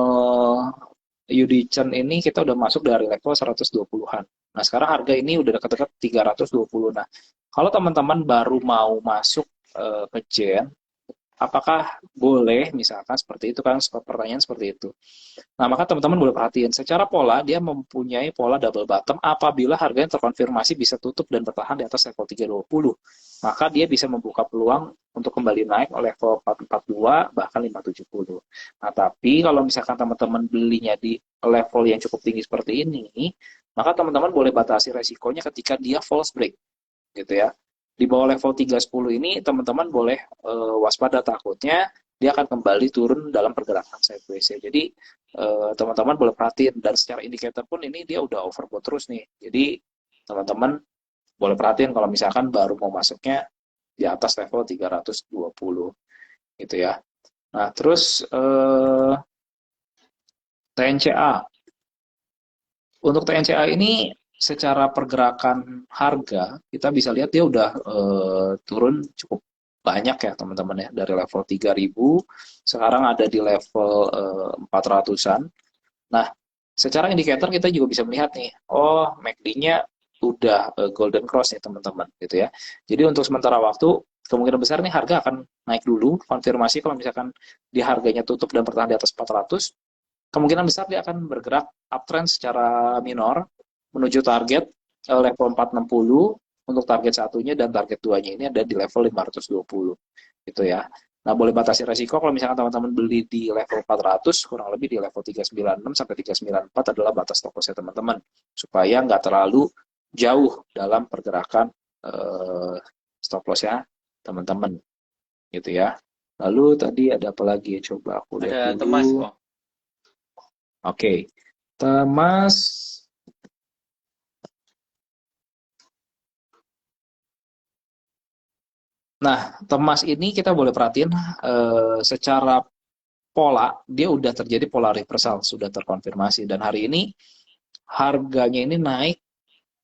Yudicen ini kita udah masuk dari level 120-an. Nah, sekarang harga ini udah dekat-dekat 320. Nah, kalau teman-teman baru mau masuk ke Gen, apakah boleh misalkan seperti itu, kan pertanyaan seperti itu. Nah, maka teman-teman boleh perhatiin secara pola dia mempunyai pola double bottom apabila harganya terkonfirmasi bisa tutup dan bertahan di atas level 320. Maka dia bisa membuka peluang untuk kembali naik oleh level 442 bahkan 570. Nah, tapi kalau misalkan teman-teman belinya di level yang cukup tinggi seperti ini, maka teman-teman boleh batasi resikonya ketika dia false break gitu ya. Di bawah level 310 ini teman-teman boleh waspada, takutnya dia akan kembali turun dalam pergerakan sideways ya. Jadi teman-teman boleh perhatiin, dan secara indikator pun ini dia udah overbought terus nih. Jadi teman-teman boleh perhatiin kalau misalkan baru mau masuknya di atas level 320 gitu ya. Nah, terus TNCA. Untuk TNCA ini secara pergerakan harga kita bisa lihat dia udah turun cukup banyak ya teman-teman ya, dari level 3.000 sekarang ada di level 400-an. Nah, secara indikator kita juga bisa melihat nih, oh MACD-nya udah golden cross nih teman-teman gitu ya. Jadi untuk sementara waktu kemungkinan besar nih harga akan naik dulu, konfirmasi kalau misalkan di harganya tutup dan bertahan di atas 400, kemungkinan besar dia akan bergerak uptrend secara minor menuju target level 460 untuk target satunya dan target duanya ini ada di level 520 gitu ya. Nah, boleh batasi resiko kalau misalkan teman-teman beli di level 400, kurang lebih di level 396 sampai 394 adalah batas stop loss teman-teman. Supaya nggak terlalu jauh dalam pergerakan stop loss-nya teman-teman. Gitu ya. Lalu tadi ada apa lagi? Coba aku lihat Ada Temas dulu. kok. Oke. Temas. Nah, Temas ini kita boleh perhatiin secara pola, dia udah terjadi pola reversal, sudah terkonfirmasi. Dan hari ini harganya ini naik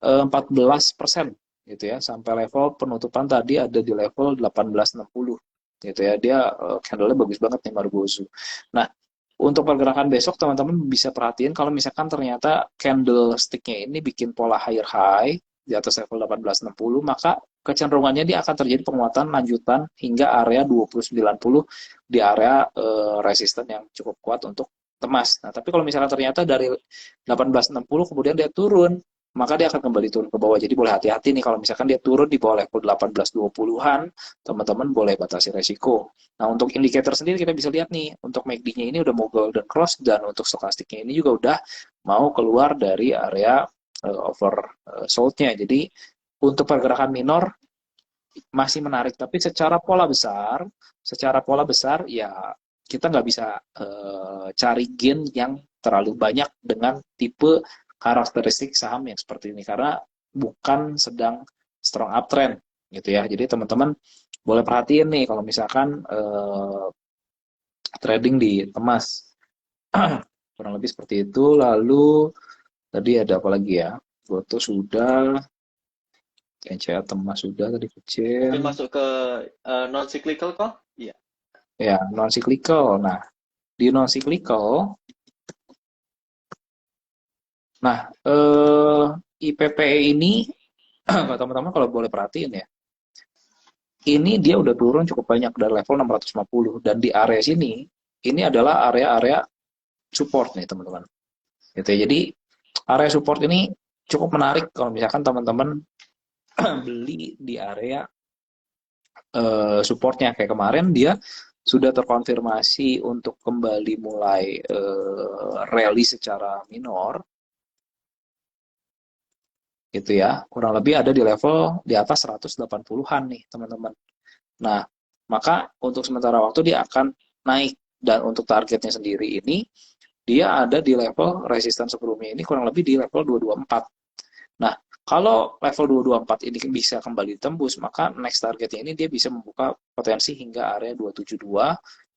14% gitu ya, sampai level penutupan tadi ada di level 1860 gitu ya. Dia candle-nya bagus banget nih Margozu. Nah, untuk pergerakan besok teman-teman bisa perhatiin kalau misalkan ternyata candlestick-nya ini bikin pola higher high di atas level 1860, maka kecenderungannya dia akan terjadi penguatan lanjutan hingga area 2090 di area resisten yang cukup kuat untuk Temas. Nah, tapi kalau misalnya ternyata dari 1860 kemudian dia turun, maka dia akan kembali turun ke bawah. Jadi boleh hati-hati nih kalau misalkan dia turun di bawah level 1820-an, teman-teman boleh batasi resiko. Nah, untuk indikator sendiri kita bisa lihat nih, untuk MACD-nya ini udah mau golden cross dan untuk stokastiknya ini juga udah mau keluar dari area oversold-nya. Jadi untuk pergerakan minor masih menarik, tapi secara pola besar ya kita nggak bisa cari gain yang terlalu banyak dengan tipe karakteristik saham yang seperti ini karena bukan sedang strong uptrend gitu ya. Jadi teman-teman boleh perhatiin nih kalau misalkan trading di Temas kurang lebih seperti itu. Lalu tadi ada apa lagi ya? Goto sudah, NCA Temas sudah tadi Mungkin kecil. masuk ke non cyclical kok? Iya. Ya, non cyclical. Nah, di non cyclical, nah IPPE ini teman-teman kalau boleh perhatiin ya, ini dia udah turun cukup banyak dari level 650 dan di area sini ini adalah area-area support nih teman-teman. Gitu ya. Jadi area support ini cukup menarik kalau misalkan teman-teman beli di area supportnya kayak kemarin dia sudah terkonfirmasi untuk kembali mulai rally secara minor gitu ya, kurang lebih ada di level di atas 180-an nih teman-teman. Nah, maka untuk sementara waktu dia akan naik dan untuk targetnya sendiri ini dia ada di level resisten sebelumnya ini kurang lebih di level 224. Nah, kalau level 224 ini bisa kembali tembus, maka next targetnya ini dia bisa membuka potensi hingga area 272,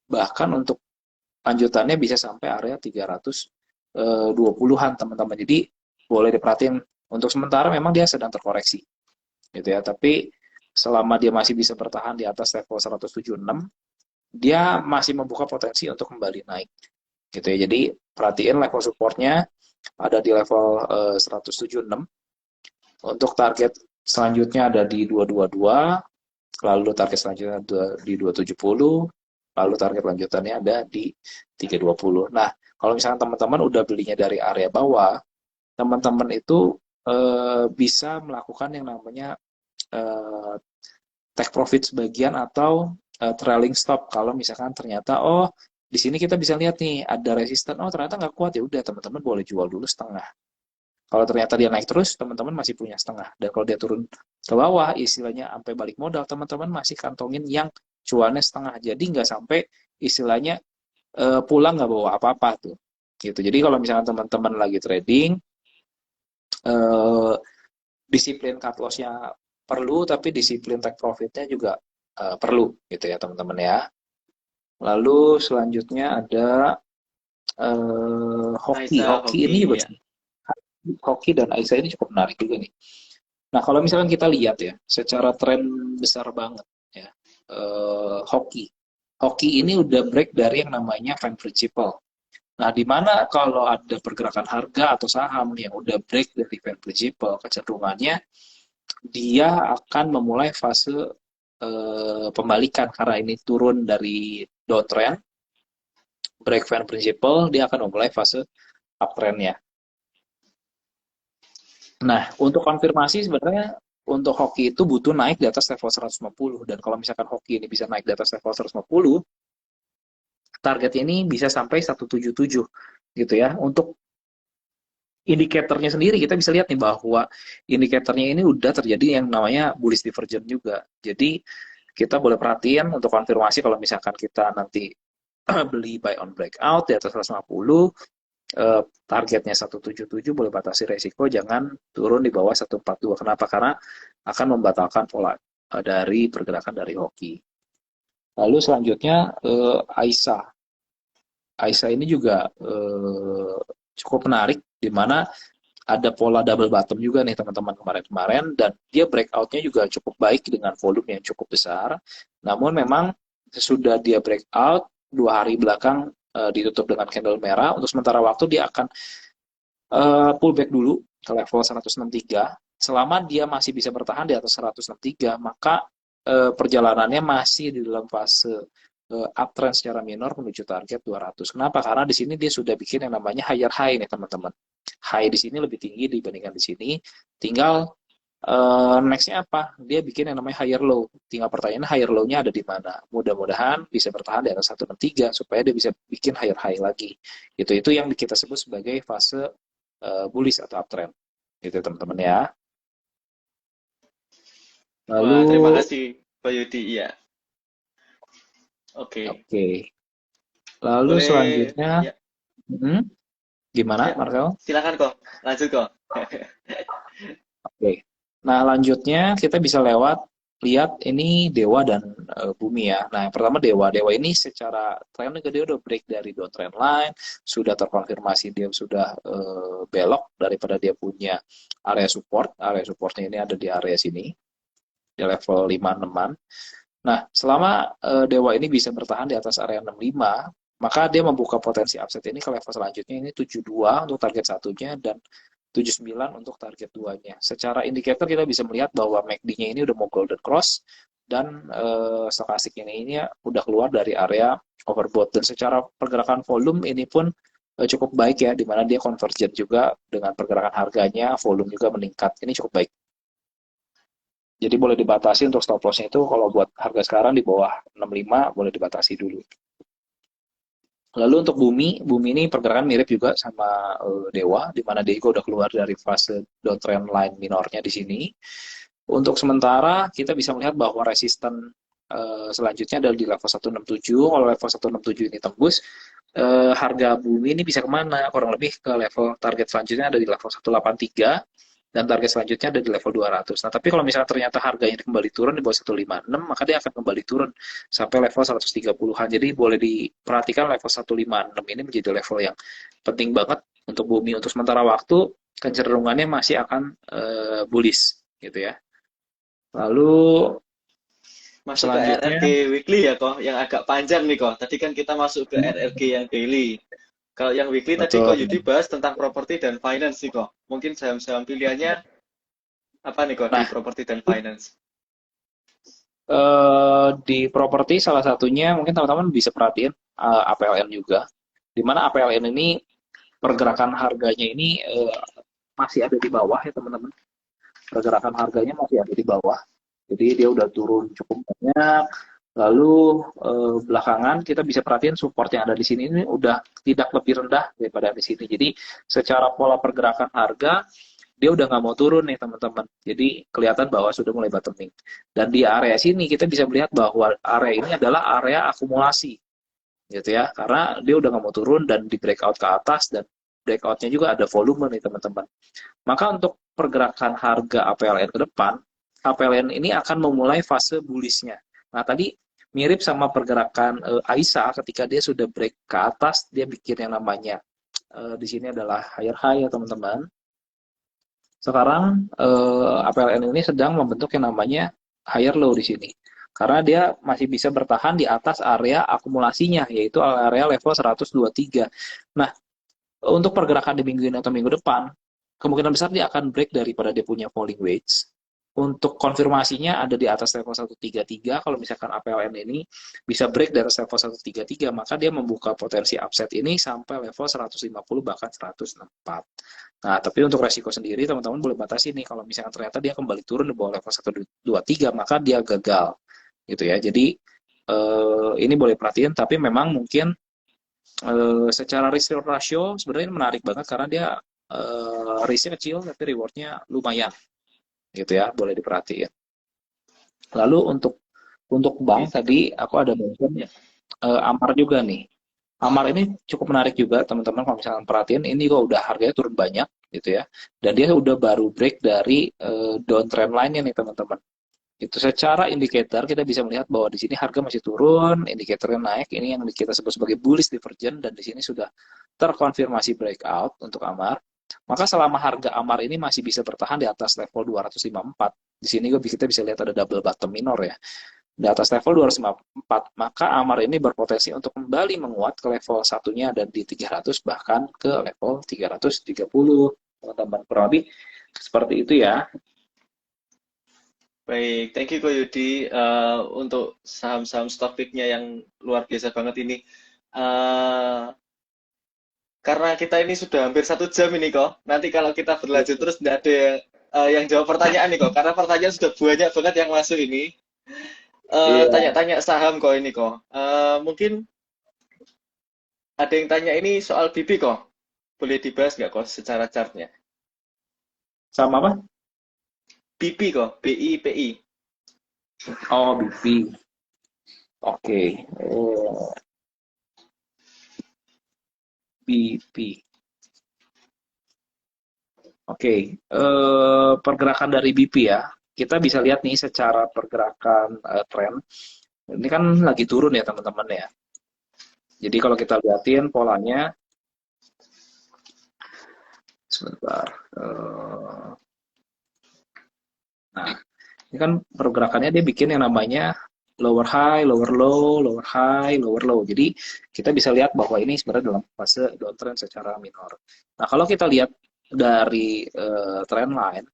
bahkan untuk lanjutannya bisa sampai area 320-an teman-teman. Jadi boleh diperhatiin untuk sementara memang dia sedang terkoreksi gitu ya, tapi selama dia masih bisa bertahan di atas level 176, dia masih membuka potensi untuk kembali naik gitu ya. Jadi perhatiin level supportnya ada di level 176. Untuk target selanjutnya ada di 222, lalu target selanjutnya di 270, lalu target lanjutannya ada di 320. Nah, kalau misalnya teman-teman udah belinya dari area bawah, teman-teman itu bisa melakukan yang namanya eh, take profit sebagian atau trailing stop. Kalau misalkan ternyata oh di sini kita bisa lihat nih ada resisten, oh ternyata nggak kuat ya udah teman-teman boleh jual dulu setengah. Kalau ternyata dia naik terus, teman-teman masih punya setengah. Dan kalau dia turun ke bawah, istilahnya sampai balik modal, teman-teman masih kantongin yang cuannya setengah. Jadi nggak sampai istilahnya pulang nggak bawa apa-apa tuh. Gitu. Jadi kalau misalnya teman-teman lagi trading, eh, disiplin cut loss-nya perlu, tapi disiplin take profit-nya juga perlu gitu ya teman-teman ya. Lalu selanjutnya ada hoki. Aisyah Hoki Hoki, ini juga ya. hoki dan Aisyah ini cukup menarik juga nih. Nah, kalau misalkan kita lihat ya, secara tren besar banget ya, hoki. Hoki ini udah break dari yang namanya fan principle. Nah, di mana kalau ada pergerakan harga atau saham yang udah break dari event principal, kecenderungannya dia akan memulai fase pembalikan karena ini turun dari downtrend, break event principal, dia akan memulai fase uptrendnya. Nah, untuk konfirmasi sebenarnya untuk hoki itu butuh naik di atas level 150 dan kalau misalkan hoki ini bisa naik di atas level 150, targetnya ini bisa sampai 177 gitu ya. Untuk indikatornya sendiri kita bisa lihat nih bahwa indikatornya ini udah terjadi yang namanya bullish divergence juga. Jadi kita boleh perhatiin untuk konfirmasi kalau misalkan kita nanti beli buy on breakout di atas 150, targetnya 177 boleh batasi resiko jangan turun di bawah 142. Kenapa? Karena akan membatalkan pola dari pergerakan dari hoki. Lalu selanjutnya Aisyah. Aisyah ini juga cukup menarik di mana ada pola double bottom juga nih teman-teman kemarin-kemarin dan dia breakoutnya juga cukup baik dengan volume yang cukup besar. Namun memang sesudah dia breakout 2 hari belakang ditutup dengan candle merah, untuk sementara waktu dia akan pullback dulu ke level 163. Selama dia masih bisa bertahan di atas 163, maka perjalanannya masih di dalam fase uptrend secara minor menuju target 200. Kenapa? Karena di sini dia sudah bikin yang namanya higher high nih teman-teman. High di sini lebih tinggi dibandingkan di sini. Tinggal nextnya apa? Dia bikin yang namanya higher low. Tinggal pertanyaannya higher low-nya ada di mana. Mudah-mudahan bisa bertahan di atas 163 supaya dia bisa bikin higher high lagi. Itu yang kita sebut sebagai fase bullish atau uptrend. Gitu teman-teman ya. Wah, Lalu terima kasih Pak Yudi. Iya. Oke. oke. Lalu Boleh selanjutnya ya. gimana Ya, Marcel? silakan kok. Lanjut kok. Oke. Nah, lanjutnya kita bisa lihat ini Dewa dan Bumi ya. Nah, yang pertama Dewa. Dewa ini secara tren dia udah break dari downtrend line, sudah terkonfirmasi dia sudah belok daripada dia punya area support. Area supportnya ini ada di area sini, di level 56-an. Nah, selama Dewa ini bisa bertahan di atas area 65, maka dia membuka potensi upside ini ke level selanjutnya, ini 72 untuk target satunya dan 79 untuk target 2-nya. Secara indikator kita bisa melihat bahwa MACD-nya ini udah mau golden cross dan stokastik ini udah keluar dari area overbought. Dan secara pergerakan volume ini pun cukup baik ya, di mana dia convergent juga dengan pergerakan harganya, volume juga meningkat. Ini cukup baik. Jadi boleh dibatasi untuk stop loss-nya itu kalau buat harga sekarang di bawah 65 boleh dibatasi dulu. Lalu untuk Bumi ini pergerakan mirip juga sama Dewa, di mana dia juga udah keluar dari fase downtrend line minornya di sini. Untuk sementara kita bisa melihat bahwa resisten selanjutnya adalah di level 167. Kalau level 167 ini tembus, harga Bumi ini bisa kemana? Kurang lebih ke level target selanjutnya ada di level 183 dan target selanjutnya ada di level 200. Nah, tapi kalau misalnya ternyata harganya kembali turun di bawah 156, maka dia akan kembali turun sampai level 130-an. Jadi boleh diperhatikan level 156 ini menjadi level yang penting banget untuk Bumi. Untuk sementara waktu, kecenderungannya masih akan bullish gitu ya. Lalu Masuk ke selanjutnya, RRQ weekly ya kok, yang agak panjang nih kok. Tadi kan kita masuk ke RRQ yang daily. Kalau yang weekly tadi kok betul. Yudi bahas tentang properti dan finance nih kok. Mungkin saham-saham pilihannya apa nih kok di Nah, properti dan finance? di properti salah satunya mungkin teman-teman bisa perhatiin APLN juga. Di mana APLN ini pergerakan harganya ini masih ada di bawah ya teman-teman. Pergerakan harganya masih ada di bawah. Jadi dia udah turun cukup banyak. Lalu belakangan kita bisa perhatiin support yang ada di sini ini udah tidak lebih rendah daripada di sini. Jadi secara pola pergerakan harga dia udah nggak mau turun nih teman-teman. Jadi kelihatan bahwa sudah mulai bottoming. Dan di area sini kita bisa melihat bahwa area ini adalah area akumulasi gitu ya. Karena dia udah nggak mau turun dan di breakout ke atas dan breakoutnya juga ada volume nih teman-teman. Maka untuk pergerakan harga APLN ke depan, APLN ini akan memulai fase bullishnya. Nah tadi mirip sama pergerakan Aisyah ketika dia sudah break ke atas, dia bikin yang namanya di sini adalah higher high ya teman-teman. Sekarang APLN ini sedang membentuk yang namanya higher low di sini. karena dia masih bisa bertahan di atas area akumulasinya, yaitu area level 123. Nah, untuk pergerakan di minggu ini atau minggu depan, kemungkinan besar dia akan break daripada dia punya falling wedge. Untuk konfirmasinya ada di atas level 133. Kalau misalkan APLN ini bisa break dari level 133, maka dia membuka potensi upside ini sampai level 150 bahkan 164. Nah, tapi untuk resiko sendiri teman-teman boleh batasi nih, kalau misalkan ternyata dia kembali turun di bawah level 123, maka dia gagal gitu ya. Jadi ini boleh perhatiin, tapi memang mungkin secara risk ratio sebenarnya menarik banget karena dia risknya kecil tapi rewardnya lumayan gitu ya, boleh diperhatiin. Lalu untuk bank tadi aku ada mention Ya. Amar juga nih. Amar ini cukup menarik juga teman-teman, kalau misalkan perhatiin ini kok udah harganya turun banyak gitu ya, dan dia udah baru break dari downtrend line-nya nih teman-teman. Itu secara indikator kita bisa melihat bahwa di sini harga masih turun, indikatornya naik, ini yang kita sebut sebagai bullish divergence, dan di sini sudah terkonfirmasi breakout untuk Amar. Maka selama harga Amar ini masih bisa bertahan di atas level 254, di sini kita bisa lihat ada double bottom minor ya. Di atas level 254, maka Amar ini berpotensi untuk kembali menguat ke level satunya dan di 300 bahkan ke level 330. Teman-teman, kurang lebih seperti itu ya. Baik, thank you Ko Yudi untuk saham-saham stock pick-nya yang luar biasa banget ini. Eh, karena kita ini sudah hampir 1 jam ini kok. Nanti kalau kita berlanjut terus tidak ada yang jawab pertanyaan nih kok. Karena pertanyaan sudah banyak banget yang masuk ini. Iya, Tanya-tanya saham kok ini kok. Mungkin ada yang tanya ini soal BP kok. Boleh dibahas nggak kok secara chartnya? sama apa? BP kok, BIPI. Oh, BP. Oke. Oh, BP. Oke. Pergerakan dari BP ya. Kita bisa lihat nih secara pergerakan tren. Ini kan lagi turun ya teman-teman ya. Jadi kalau kita lihatin polanya, sebentar. Nah, ini kan pergerakannya dia bikin yang namanya lower high, lower low, lower high, lower low. Jadi kita bisa lihat bahwa ini sebenarnya dalam fase downtrend secara minor. Nah, kalau kita lihat dari trend line,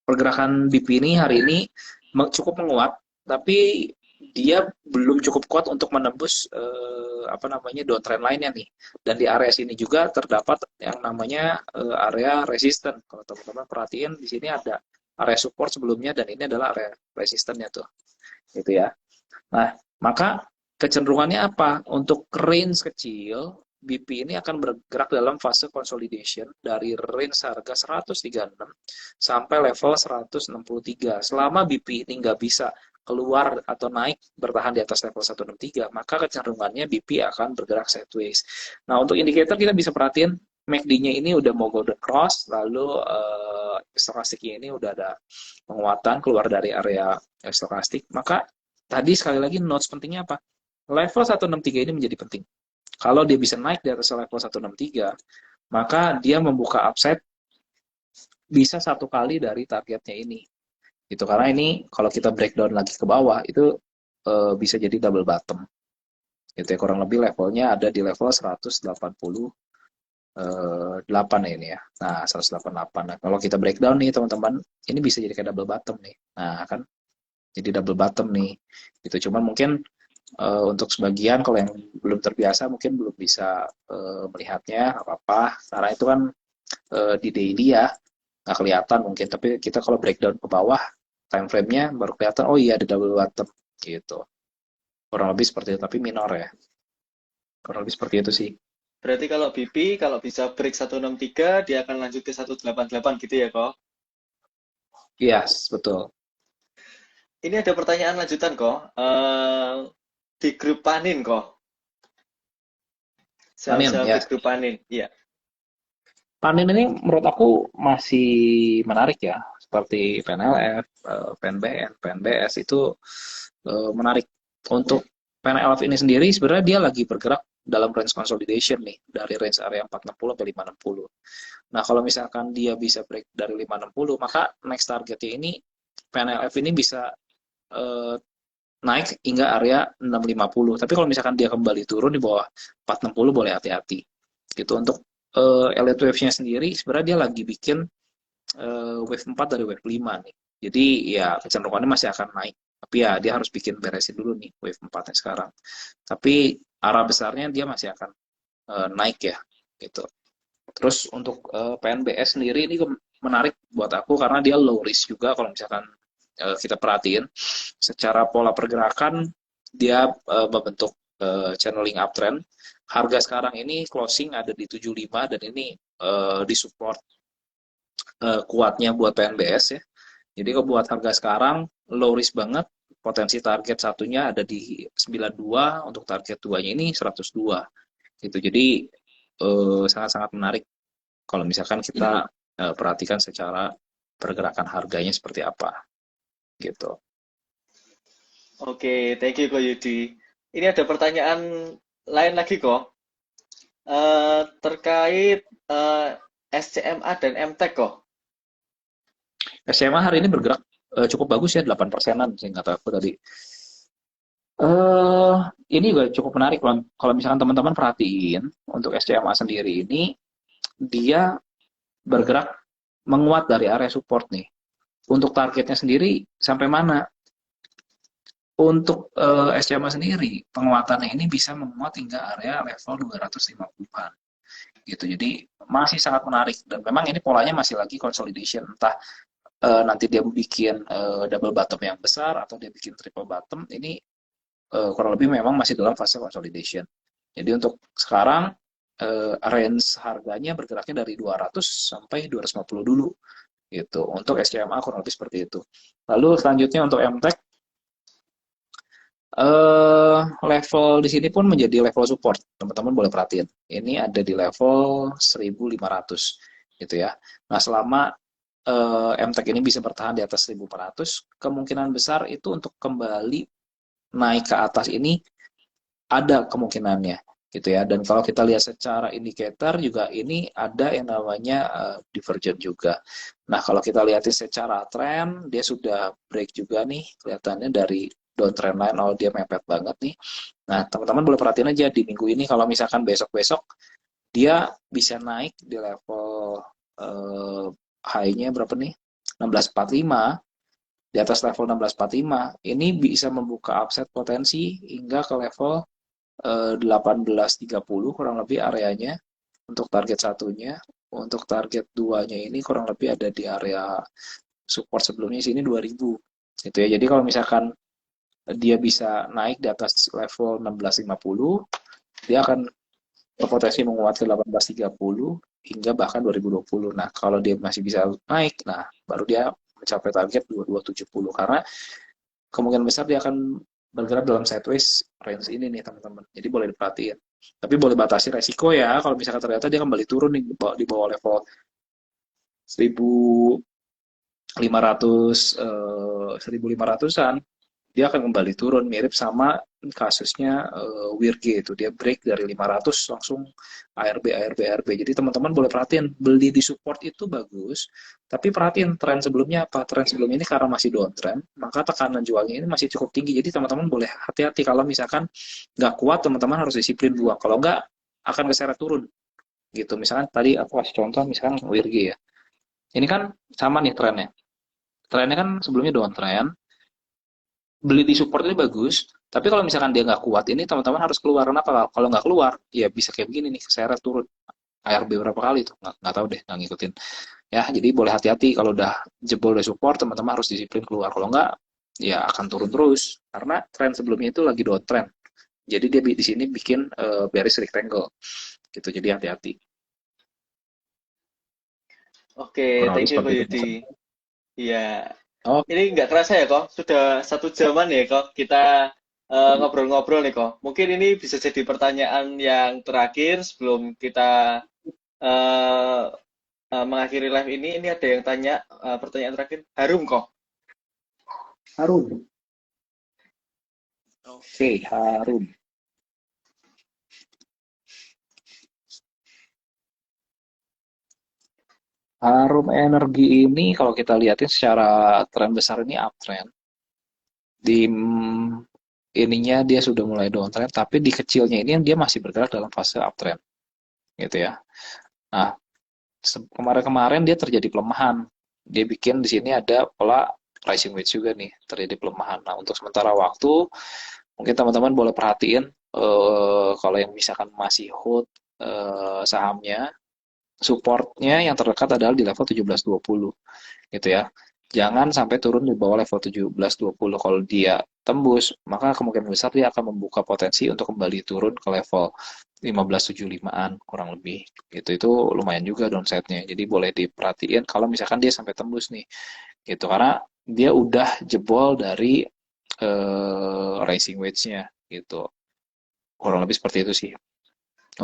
pergerakan BP ini hari ini cukup menguat, tapi dia belum cukup kuat untuk menembus apa namanya downtrend lainnya nih. Dan di area sini juga terdapat yang namanya area resisten. Kalau teman-teman perhatiin di sini ada area support sebelumnya dan ini adalah area resistennya tuh, gitu ya. Nah, maka kecenderungannya apa? Untuk range kecil, BP ini akan bergerak dalam fase consolidation dari range harga 136 sampai level 163. Selama BP ini nggak bisa keluar atau naik bertahan di atas level 163, maka kecenderungannya BP akan bergerak sideways. Nah, untuk indikator kita bisa perhatiin MACD-nya ini udah mau golden cross, lalu stokastiknya ini udah ada penguatan keluar dari area stokastik, maka tadi sekali lagi notes pentingnya apa? Level 163 ini menjadi penting. Kalau dia bisa naik di atas level 163, maka dia membuka upside bisa satu kali dari targetnya ini. Gitu. Karena ini kalau kita breakdown lagi ke bawah, itu bisa jadi double bottom. Itu ya, kurang lebih levelnya ada di level 188 ya ini ya. Nah, 188. Nah, kalau kita breakdown nih teman-teman, ini bisa jadi kayak double bottom nih. Nah, kan jadi double bottom nih. Itu cuman mungkin untuk sebagian kalau yang belum terbiasa mungkin belum bisa melihatnya apa-apa karena itu kan di daily ya nggak kelihatan mungkin, tapi kita kalau breakdown ke bawah time frame-nya baru kelihatan oh iya ada double bottom gitu, kurang lebih seperti itu, tapi minor ya, kurang lebih seperti itu sih. Berarti kalau BP, kalau bisa break 163, dia akan lanjut ke 188 gitu ya kok? Yes, betul. Ini ada pertanyaan lanjutan kok. Di grup Panin kok. Panin Saham-saham di ya. grup Panin. Iya. Panin ini menurut aku masih menarik ya, seperti PNLF, PNBN, PNBS itu menarik. Untuk PNLF ini sendiri sebenarnya dia lagi bergerak dalam range consolidation nih, dari range area 460 sampai 560. Nah, kalau misalkan dia bisa break dari 560, maka next targetnya ini PNLF ini bisa eh, naik hingga area 650. Tapi kalau misalkan dia kembali turun di bawah 460 boleh hati-hati. Gitu untuk elite wave-nya sendiri sebenarnya dia lagi bikin wave 4 dari wave 5 nih. Jadi ya kecenderungannya masih akan naik. Tapi ya dia harus bikin beresin dulu nih wave 4-nya sekarang. Tapi arah besarnya dia masih akan naik ya gitu. Terus untuk PNBS sendiri ini menarik buat aku karena dia low risk juga kalau misalkan kita perhatiin secara pola pergerakan dia membentuk channeling uptrend. Harga sekarang ini closing ada di 75 dan ini disupport kuatnya buat PNBS ya. Jadi kalau buat harga sekarang low risk banget, potensi target satunya ada di 92, untuk target duanya ini 102 gitu. Jadi sangat-sangat menarik kalau misalkan kita perhatikan secara pergerakan harganya seperti apa gitu. Oke, thank you Ko Yudi. Ini ada pertanyaan lain lagi kok, terkait SCMA dan MTEK kok. SMA hari ini bergerak cukup bagus ya, 8 persenan seingat aku tadi. Ini juga cukup menarik kalau misalkan teman-teman perhatiin untuk SCMA sendiri ini dia bergerak menguat dari area support nih. Untuk targetnya sendiri sampai mana? Untuk SCMA sendiri penguatannya ini bisa menguat hingga area level 250-an gitu. Jadi masih sangat menarik dan memang ini polanya masih lagi consolidation, entah nanti dia bikin double bottom yang besar atau dia bikin triple bottom, ini kurang lebih memang masih dalam fase consolidation. Jadi untuk sekarang range harganya bergeraknya dari 200 sampai 250 dulu gitu. Untuk SCMA kurang lebih seperti itu. Lalu selanjutnya untuk MTEK level di sini pun menjadi level support. Teman-teman boleh perhatiin. Ini ada di level 1500 gitu ya. Nah, selama MTEK ini bisa bertahan di atas 1400, kemungkinan besar itu untuk kembali naik ke atas ini ada kemungkinannya gitu ya. Dan kalau kita lihat secara indikator juga ini ada yang namanya divergent juga. Nah, kalau kita lihatin secara tren, dia sudah break juga nih kelihatannya dari downtrend line. Oh, dia mepet banget nih. Nah, teman-teman boleh perhatiin aja di minggu ini kalau misalkan besok-besok dia bisa naik di level high-nya berapa nih? 1645, di atas level 1645 ini bisa membuka upside potensi hingga ke level 1830 kurang lebih areanya untuk target satunya. Untuk target duanya ini kurang lebih ada di area support sebelumnya sini 2000 gitu ya. Jadi kalau misalkan dia bisa naik di atas level 1650, dia akan berpotensi menguat ke 1830 hingga bahkan 2020. Nah, kalau dia masih bisa naik, nah baru dia mencapai target 2270 karena kemungkinan besar dia akan bergerak dalam sideways range ini nih teman-teman. Jadi boleh diperhatiin. Tapi boleh batasi resiko ya kalau misalkan ternyata dia kembali turun nih di bawah level 1500 1500-an, dia akan kembali turun mirip sama kasusnya Wirge itu, dia break dari 500 langsung ARB. Jadi teman-teman boleh perhatiin beli di support itu bagus, tapi perhatiin tren sebelumnya apa. Tren sebelumnya ini karena masih downtrend, maka tekanan jualnya ini masih cukup tinggi. Jadi teman-teman boleh hati-hati kalau misalkan nggak kuat, teman-teman harus disiplin buang. Kalau nggak akan keseret turun gitu. Misalkan tadi aku kasih contoh misalkan Wirge ya, ini kan sama nih trennya kan sebelumnya downtrend, beli di support ini bagus, tapi kalau misalkan dia nggak kuat ini teman-teman harus keluar. Kenapa? Kalau nggak keluar ya bisa kayak begini nih, keseret turun ARB berapa kali tuh, nggak tahu deh, nggak ngikutin ya. Jadi boleh hati-hati kalau udah jebol dari support, teman-teman harus disiplin keluar. Kalau nggak ya akan turun terus karena tren sebelumnya itu lagi downtrend. Jadi dia di sini bikin bearish rectangle gitu. Jadi hati-hati. Oke, Kurang lebih thank you Ko seperti itu. Yudi. Iya, Oh, ini nggak kerasa ya kok, sudah 1 jaman ya kok kita ngobrol-ngobrol nih kok. Mungkin ini bisa jadi pertanyaan yang terakhir sebelum kita eh, mengakhiri live ini. Ini ada yang tanya, pertanyaan terakhir, harum kok. harum. Oke, harum. Harum Energi ini kalau kita lihatin secara tren besar ini uptrend. di ininya dia sudah mulai downtrend, tapi di kecilnya ini dia masih bergerak dalam fase uptrend, gitu ya. Nah, kemarin-kemarin dia terjadi pelemahan. Dia bikin di sini ada pola rising wedge juga nih, terjadi pelemahan. Nah, untuk sementara waktu, mungkin teman-teman boleh perhatiin kalau yang misalkan masih hold sahamnya, supportnya yang terdekat adalah di level 17.20 gitu ya. Jangan sampai turun di bawah level 17.20. Kalau dia tembus, maka kemungkinan besar dia akan membuka potensi untuk kembali turun ke level 15.75-an kurang lebih. Itu lumayan juga downside-nya. Jadi boleh diperhatiin kalau misalkan dia sampai tembus nih. Gitu karena dia udah jebol dari rising wedge-nya gitu. Kurang lebih seperti itu sih.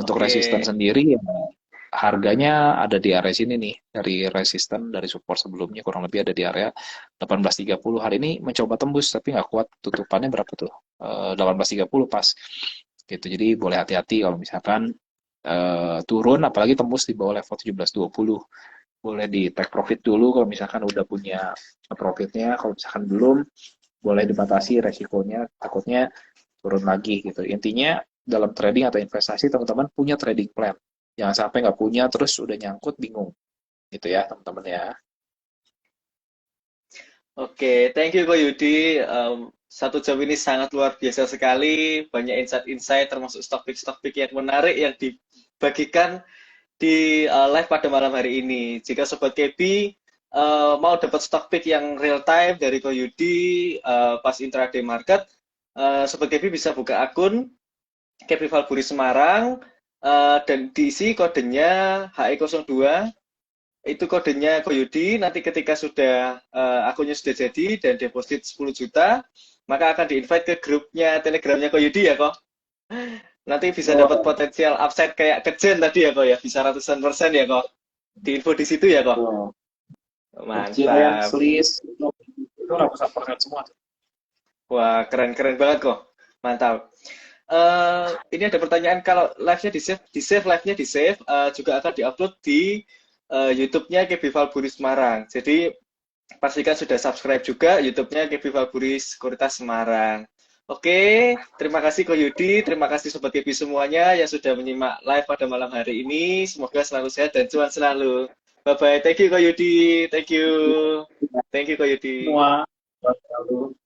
Untuk Oke. resisten sendiri ya harganya ada di area sini nih, dari resisten dari support sebelumnya kurang lebih ada di area 18.30. Hari ini mencoba tembus tapi nggak kuat, tutupannya berapa tuh? 18.30 pas gitu. Jadi boleh hati-hati kalau misalkan turun apalagi tembus di bawah level 17.20. Boleh di take profit dulu kalau misalkan udah punya profitnya, kalau misalkan belum boleh dibatasi resikonya, takutnya turun lagi gitu. Intinya dalam trading atau investasi teman-teman punya trading plan. Jangan sampai nggak punya terus udah nyangkut bingung gitu ya teman-teman ya. Oke, thank you Ko Yudi. 1 jam ini sangat luar biasa sekali. Banyak insight-insight termasuk topik-topik yang menarik yang dibagikan di live pada malam hari ini. Jika Sobat Kebi mau dapat stock pick yang real time dari Ko Yudi pas intraday market, Sobat Kebi bisa buka akun Kebi Valburi Semarang dan diisi kodenya HE02, itu kodenya Koyudi. Nanti ketika sudah akunnya sudah jadi dan deposit 10 juta, maka akan di-invite ke grupnya Telegramnya Koyudi ya kok. Nanti bisa dapat Oh, potensial upside kayak kejen tadi ya kok ya, bisa ratusan persen ya kok. Di info di situ ya kok. oh. Kecil, Mantap. slis, itu ratusan persen semua tuh. Wah, keren-keren banget kok. Mantap. Ini ada pertanyaan, kalau live-nya di-save live-nya di-save, juga akan di-upload di YouTube-nya KB Valburi Semarang. Jadi pastikan sudah subscribe juga YouTube-nya KB Valburi Sekuritas Semarang. Oke, terima kasih Ko Yudi, terima kasih Sobat KB semuanya yang sudah menyimak live pada malam hari ini. Semoga selalu sehat dan cuan selalu. Bye-bye. Thank you Ko Yudi. Thank you. Thank you Ko Yudi. Semua. Lalu